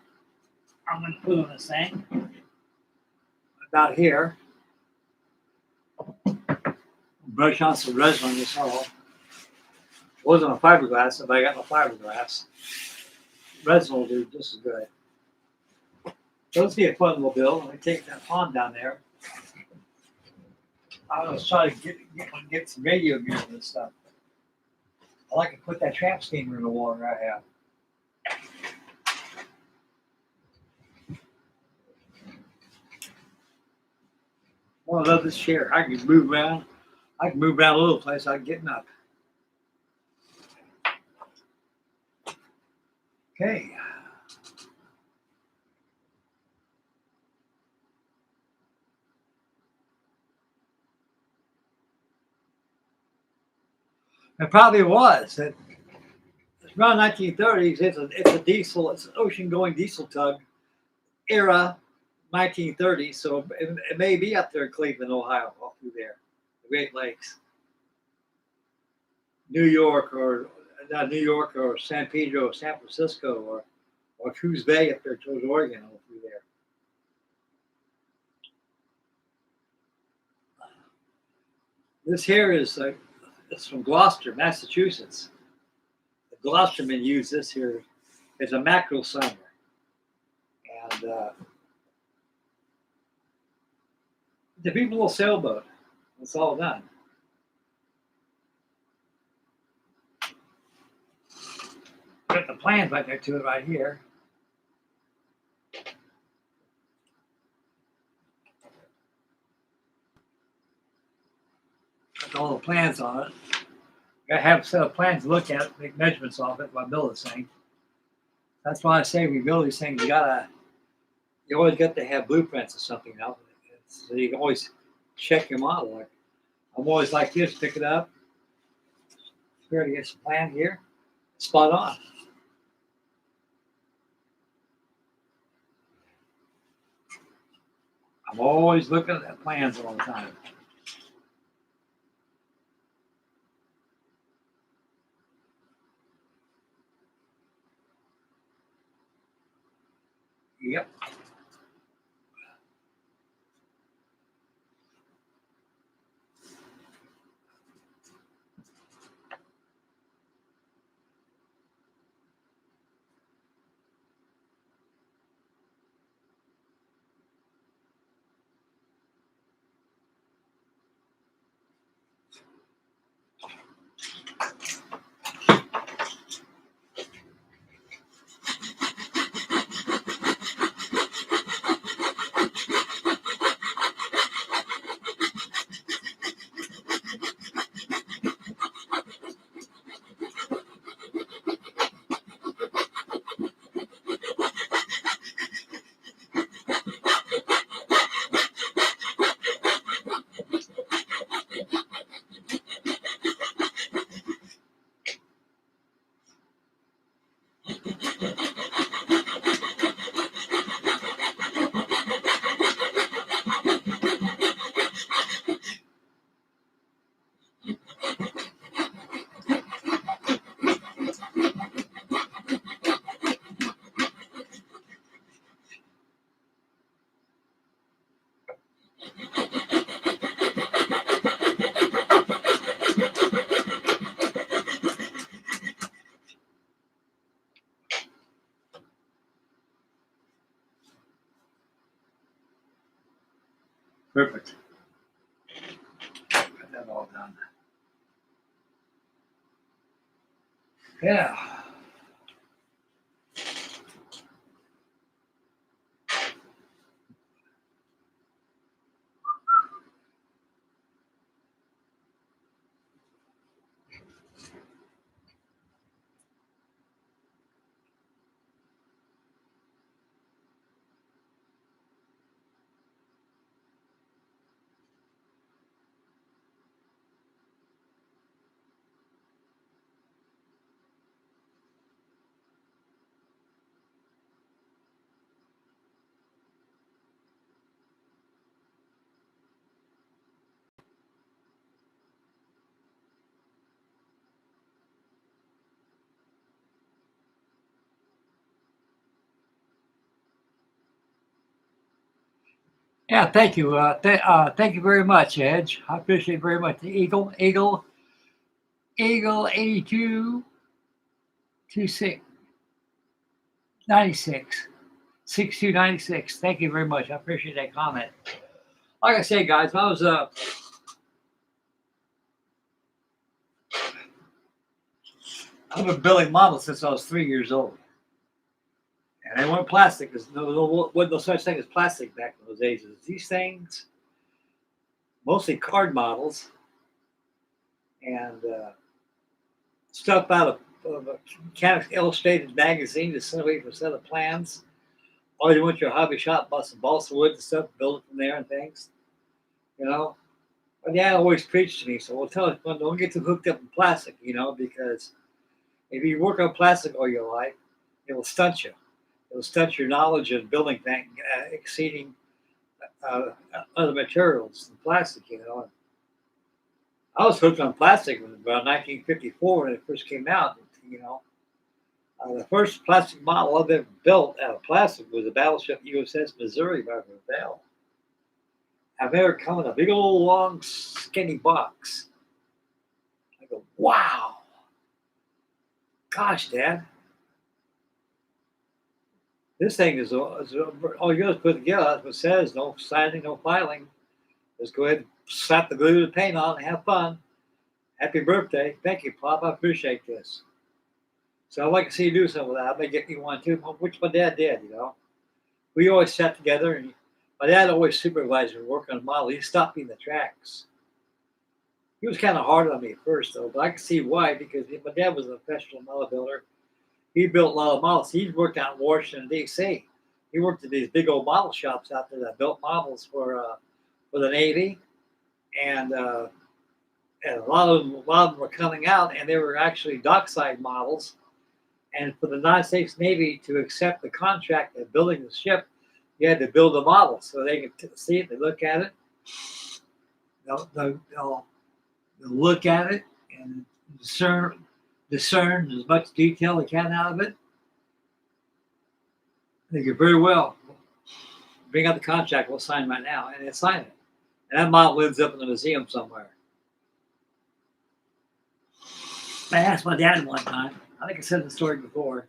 S1: I'm going to put on this thing about here. Brush on some resin on this hull. It wasn't a fiberglass, but I got my fiberglass. Resin will do just as good. So let's be a fun little build. I'm going to take that pond down there. I was trying to get some radio gear and stuff. I like to put that trap steamer in the water I have. Oh, I love this chair. I can move around. I can move around a little place. I can get up. Okay. It probably was. It's around 1930s. It's a diesel. It's an ocean-going diesel tug era, 1930s. So it may be up there in Cleveland, Ohio, all through there, the Great Lakes, New York, or not New York, or San Pedro, San Francisco, or Coos Bay up there towards Oregon, all through there. This here is it's from Gloucester, Massachusetts. The Gloucestermen use this here as a mackerel summer. And the people little sailboat. It's all done. Got the plans right there to it right here. Got all the plans on it. Got to have a set of plans to look at, make measurements off it while I build this thing. That's why I say we build these things, you always got to have blueprints or something else. So you can always check your model. Like, I'm always like this, pick it up. Here to get some plan here. Spot on. I'm always looking at plans all the time. Yep. Perfect. Got that all done. Yeah. Yeah, thank you. Thank you very much, Edge. I appreciate it very much. The Eagle 82 26 96 6296. Thank you very much. I appreciate that comment. Like I say, guys, I've been building models since I was 3 years old. And they weren't plastic. There's wasn't no such thing as plastic back in those days. It was these things, mostly card models and stuff out of a Mechanics Illustrated magazine to send away for a set of plans. Or you went to your hobby shop, bought some balsa wood and stuff, build it from there and things. You know, my dad always preached to me, so we'll tell you, don't get too hooked up in plastic, because if you work on plastic all your life, it will stunt you. It will stunt your knowledge of building things, exceeding other materials than plastic. I was hooked on plastic about 1954 when it first came out. The first plastic model I've ever built out of plastic was a battleship USS Missouri by Ravel. I've ever come in a big old long skinny box. I go, wow, gosh, Dad, this thing is all you got to put together. That's what it says. No signing, no filing. Just go ahead and slap the glue and paint on and have fun. Happy birthday. Thank you, Pop. I appreciate this. So I'd like to see you do something with that. I may get you one too, which my dad did, We always sat together, and my dad always supervised me working on a model. He stopped me in the tracks. He was kind of hard on me at first, though, but I can see why, because my dad was a professional model builder. He built a lot of models. He worked out in Washington, D.C. He worked at these big old model shops out there that built models for the Navy, and a lot of them were coming out, and they were actually dockside models. And for the United States Navy to accept the contract of building the ship, you had to build a model so they could see it, they look at it, they'll look at it and discern as much detail they can out of it. They could very well bring out the contract. We'll sign right now, and they sign it. And that model ends up in the museum somewhere. I asked my dad one time. I think I said the story before.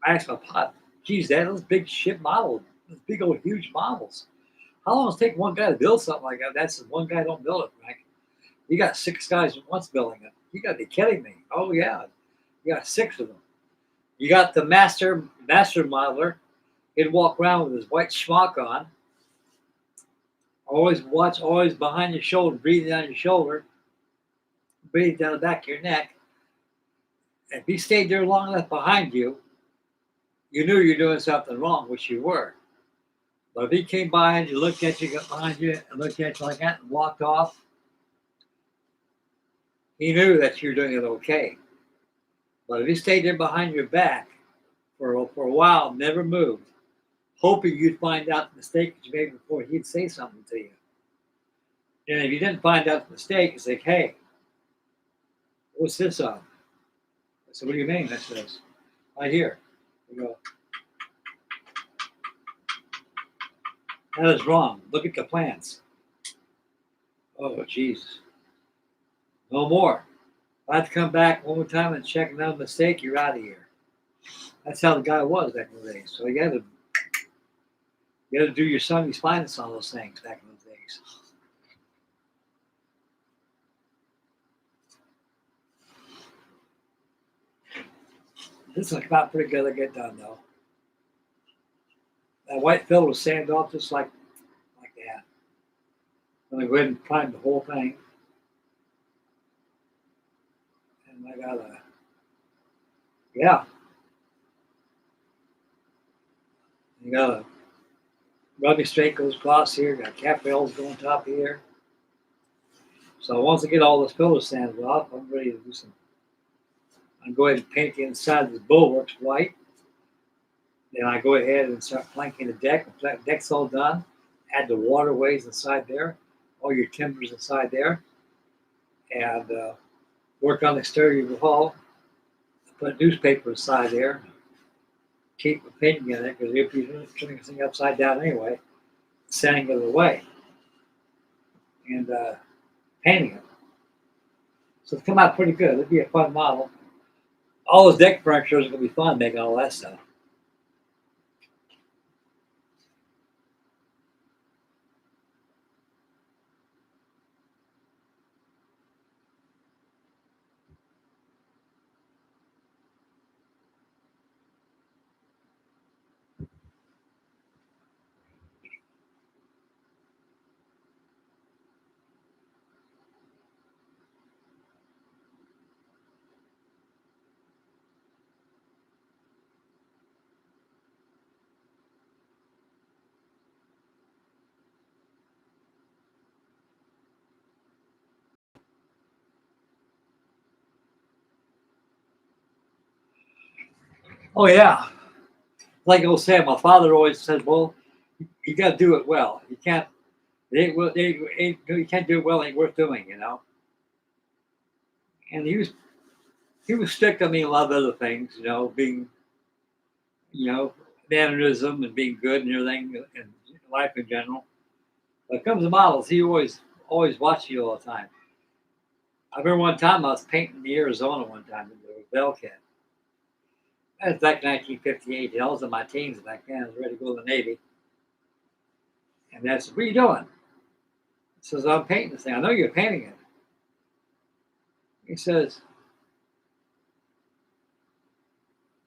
S1: I asked my pop, geez, Dad, those big ship models, those big old huge models. How long does it take one guy to build something like that? That's one guy don't build it, Frank. You got 6 guys at once building it. You got to be kidding me. Oh, yeah. You got 6 of them. You got the master modeler. He'd walk around with his white schmuck on. Always behind your shoulder, breathing down your shoulder, breathing down the back of your neck. And if he stayed there long enough behind you, you knew you were doing something wrong, which you were. But if he came by and you looked at you, got behind you, and looked at you like that and walked off, he knew that you were doing it okay. But if he stayed there behind your back for a while, never moved, hoping you'd find out the mistake that you made before he'd say something to you. And if you didn't find out the mistake, it's like, hey, what's this on? I said, what do you mean? I says, right here. You go, that is wrong. Look at the plans. Oh, Jesus. No more. If I have to come back one more time and check another mistake, you're out of here. That's how the guy was back in the days. So you had to do your Sonny's finest on those things back in those days. This will come out pretty good to get done, though. That white fill was sanded off just like that. I'm going to go ahead and prime the whole thing. And I got you got a rugby straight goes across here, got cap rails going top here. So once I get all those pillars sanded off, I'm ready to do I'm going to go ahead and paint the inside of the bulwarks white. Then I go ahead and start planking the deck. The deck's all done. Add the waterways inside there, all your timbers inside there, and work on the exterior of the hull. Put newspaper inside there. Keep the painting in it because you'll be turning this thing upside down anyway. sending it away and painting it. So it's come out pretty good. It'll be a fun model. All those deck furniture is going to be fun making all that stuff. Oh yeah, like I was saying, my father always said, "Well, you got to do it well. You can't. You can't do it well. It ain't worth doing, you know." And he was strict on me in a lot of other things, you know, being mannerism and being good and everything, and life in general. When it comes to models, he always watched you all the time. I remember one time I was painting the Arizona one time in the Bellcat. That was back in 1958. I was in my teens back then. I was ready to go to the Navy. And Dad said, "What are you doing?" He says, "I'm painting this thing." "I know you're painting it." He says,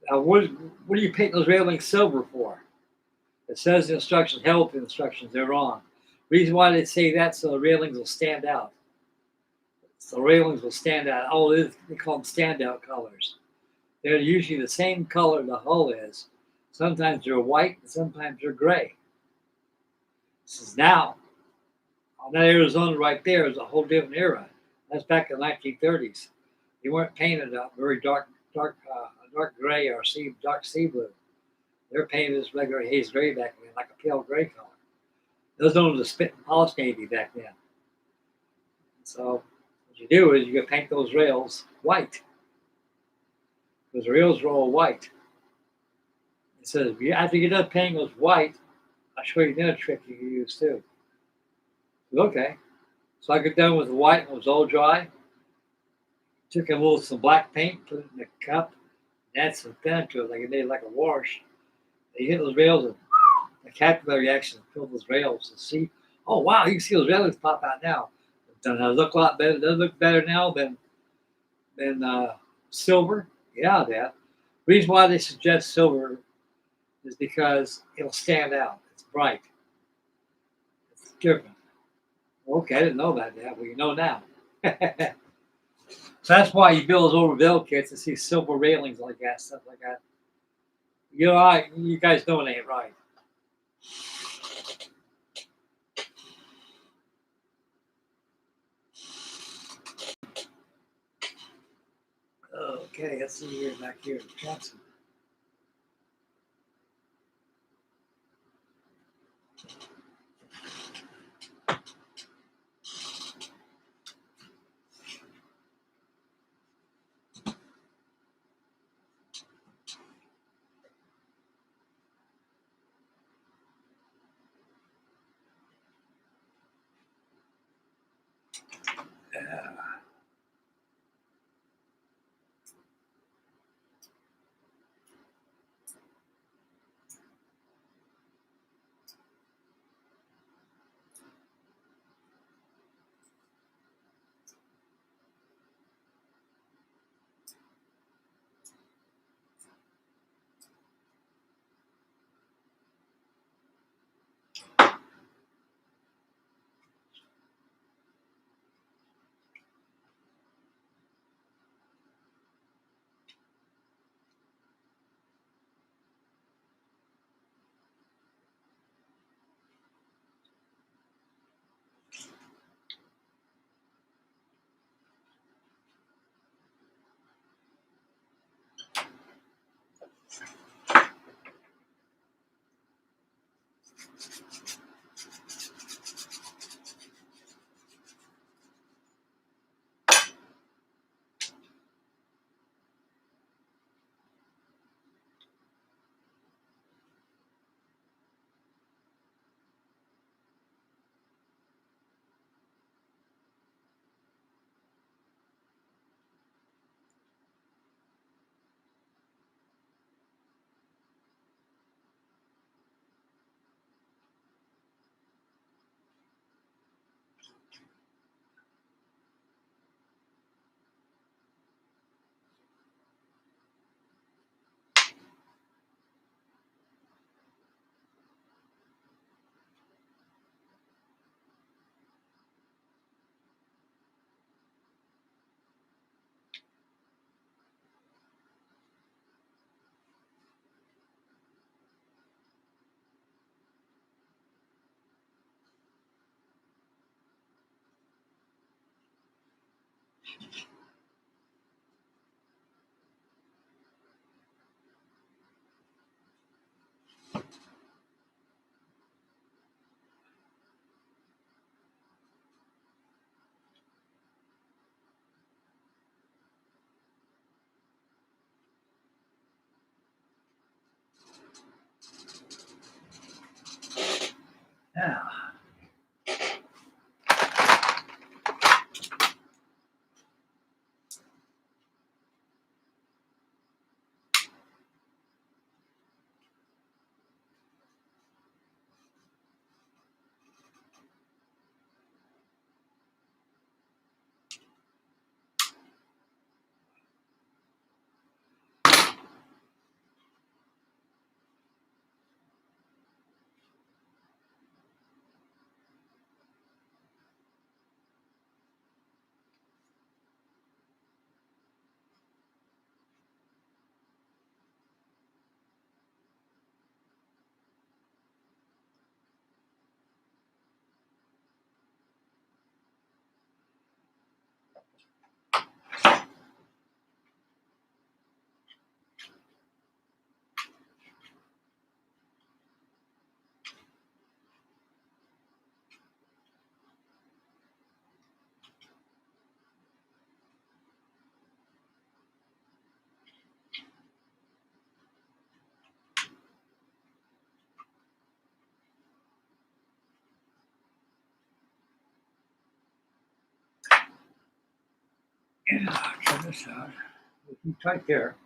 S1: what are you painting those railings silver for? It says the instructions, held to the instructions, they're wrong. Reason why they say that, so the railings will stand out. So the railings will stand out. Oh, they call them standout colors. They're usually the same color the hull is. Sometimes they're white and sometimes they're gray. This is now. On that Arizona right there is a whole different era. That's back in the 1930s. They weren't painted a very dark gray or dark sea blue. They're painted as regular haze gray back then, like a pale gray color. Those known as the spit and polish navy back then. So what you do is you can paint those rails white. Those rails are all white. It says after you're done painting those white, I'll show you another trick you can use too. Okay. So I got done with the white and it was all dry. Took some black paint, put it in the cup, and add some thin to it, like it made like a wash. You hit those rails and the capillary action filled those rails and see, oh wow, you can see those railings pop out now. Doesn't it look a lot better? Does it look better now than silver? Yeah, that. Reason why they suggest silver is because it'll stand out. It's bright. It's different. Okay, I didn't know about that. Well, you know now. So that's why you build those overbuild kits to see silver railings like that, stuff like that. You guys know it ain't right. Okay, let's see here back here. Johnson. Yeah. Yeah, check this out. Keep tight there.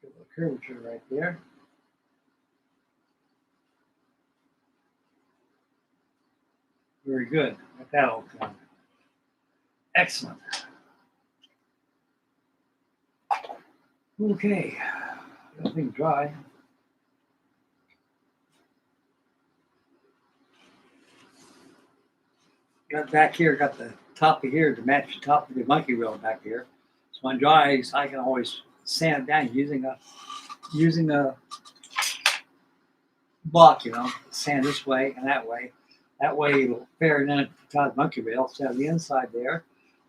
S1: Get a little curvature right there. Very good. Got that all done. Excellent. Okay. Everything dry. Got back here, got the top of here to match the top of the monkey wheel back here. So when it dries, I can always sand it down using a block, sand this way and that way. That way it'll fair in at the top of the monkey wheel. So the inside there,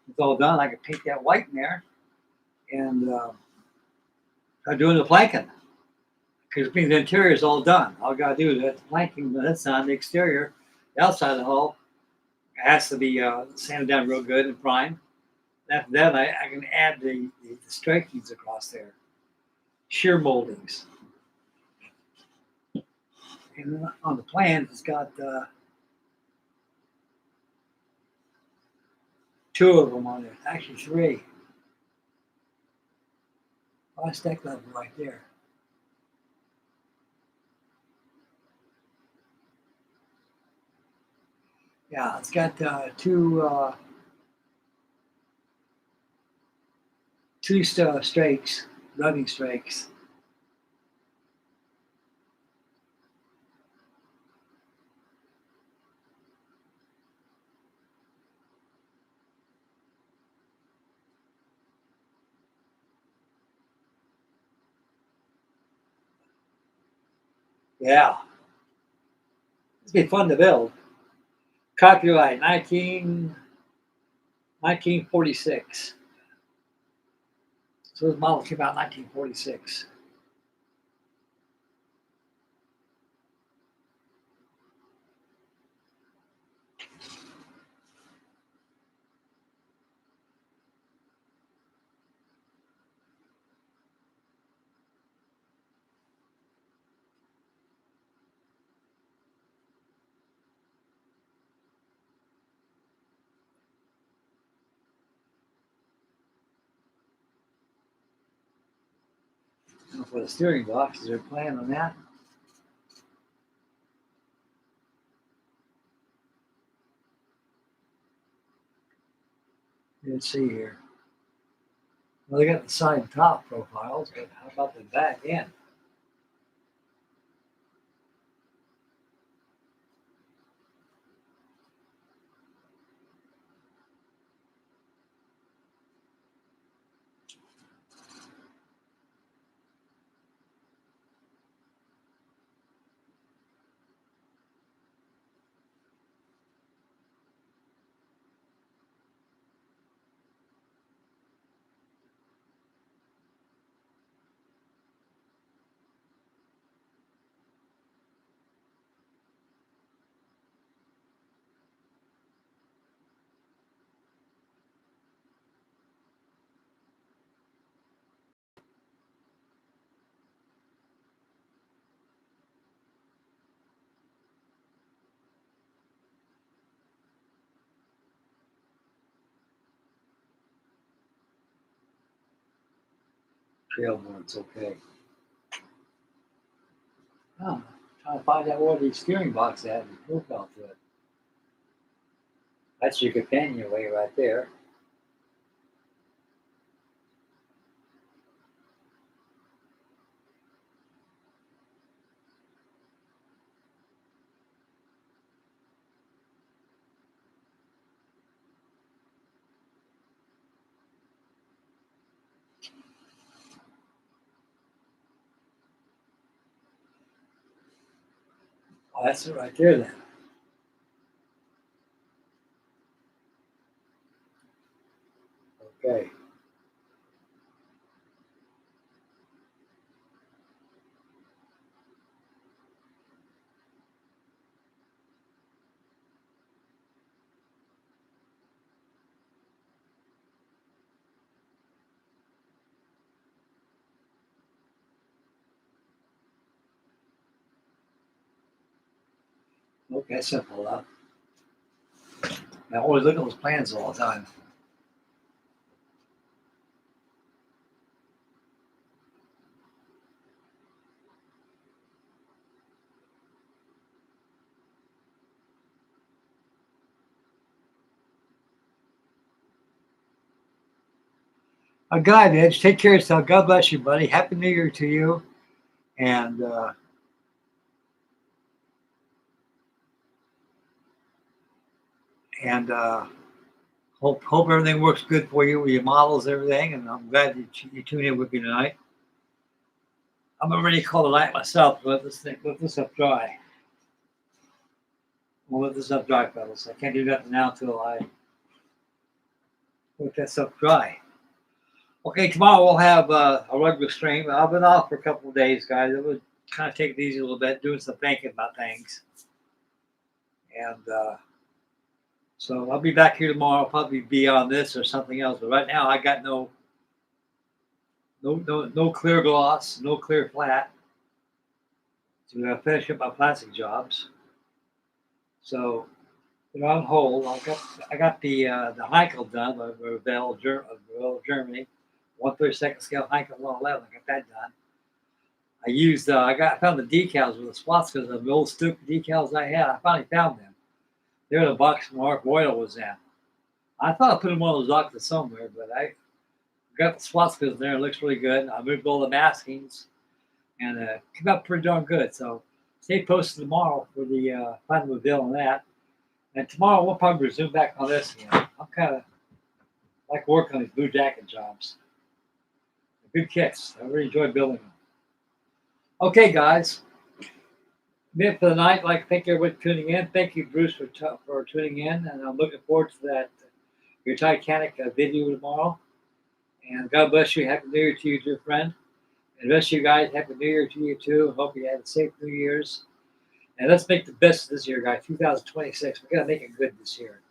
S1: it's all done. I can paint that white in there and start doing the planking. Because the interior is all done. All I gotta do is the planking that's on the exterior, the outside of the hull. It has to be sanded down real good and primed. After that, I can add the strikings across there, shear moldings. And then on the plan, it's got two of them on there, actually three. Oh, stack level right there. Yeah, it's got two strakes, running strakes. Yeah, it's been fun to build. Copyright 1946. So this model came out in 1946. for the steering box. Is there a plan on that? Let's see here. Well, they got the side and top profiles, but how about the back end? Trail board's okay. Oh, trying to find out where the steering box at and profile to it. That's your companionway right there. Oh, that's it right there then. Okay. Okay, simple enough. I always look at those plans all the time. A guy, Edge. Take care of yourself. God bless you, buddy. Happy New Year to you. And and hope everything works good for you with your models, everything. And I'm glad you tuned in with me tonight. I'm already called a light myself. Let this up dry. We'll let this up dry, fellas. I can't do nothing now until I let that stuff dry. Okay, tomorrow we'll have a rugby stream. I've been off for a couple of days, guys. I would kind of take it easy a little bit, doing some thinking about things. And so I'll be back here tomorrow. I'll probably be on this or something else. But right now, I got no clear gloss, no clear flat to finish up my plastic jobs. So they're on hold. I got the Heinkel done by Revell, Germany, 1/32 scale Heinkel 111. I got that done. I used I found the decals with the swastikas of the old stupid decals I had. I finally found them. They're in the box Mark Royal was in. I thought I put them in one of those boxes somewhere, but I got the swastikas in there. It looks really good. I moved all the maskings and came out pretty darn good. So stay posted tomorrow for the final reveal on that. And tomorrow we'll probably resume back on this again. I'm kind of like working on these Bluejacket jobs. Good kits. I really enjoy building them. Okay, guys. That's it for the night. I'd like to thank everybody for tuning in. Thank you, Bruce, for tuning in. And I'm looking forward to that your Titanic video tomorrow. And God bless you. Happy New Year to you, dear friend. And the rest of you guys, Happy New Year to you too. Hope you had a safe New Year's. And let's make the best of this year, guys. 2026. We gotta make it good this year.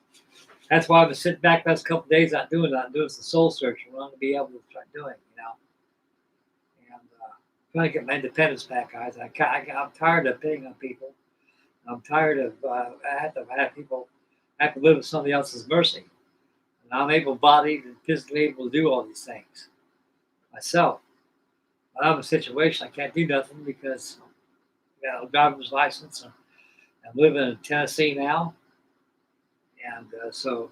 S1: That's why I've been sitting back the last couple of days not doing that. I'm doing some soul searching. We're going to be able to start doing, And trying to get my independence back, guys. I'm tired of depending on people. I'm tired of I have to live with somebody else's mercy. And I'm able-bodied and physically able to do all these things myself. I have a situation I can't do nothing because I got a driver's license. I'm living in Tennessee now, and so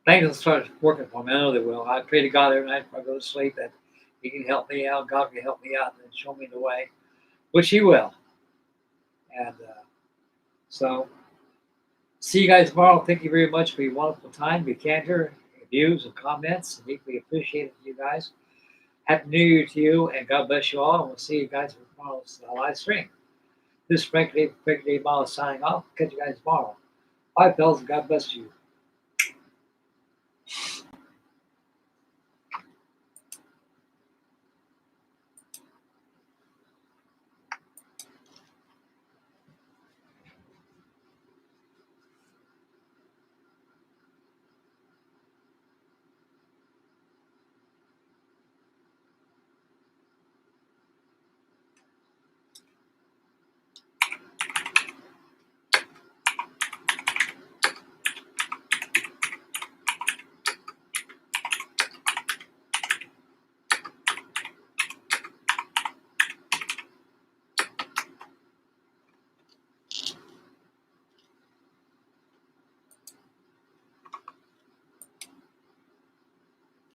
S1: things will start working for me. I know they will. I pray to God every night before I go to sleep that He can help me out. God can help me out and show me the way, which He will. And so, see you guys tomorrow. Thank you very much for your wonderful time, your candor, your views, and comments. Deeply appreciated you guys. Happy New Year to you, and God bless you all. And we'll see you guys for tomorrow's live stream. This is Frankie Miles signing off. Catch you guys tomorrow. Bye, fellas, and God bless you.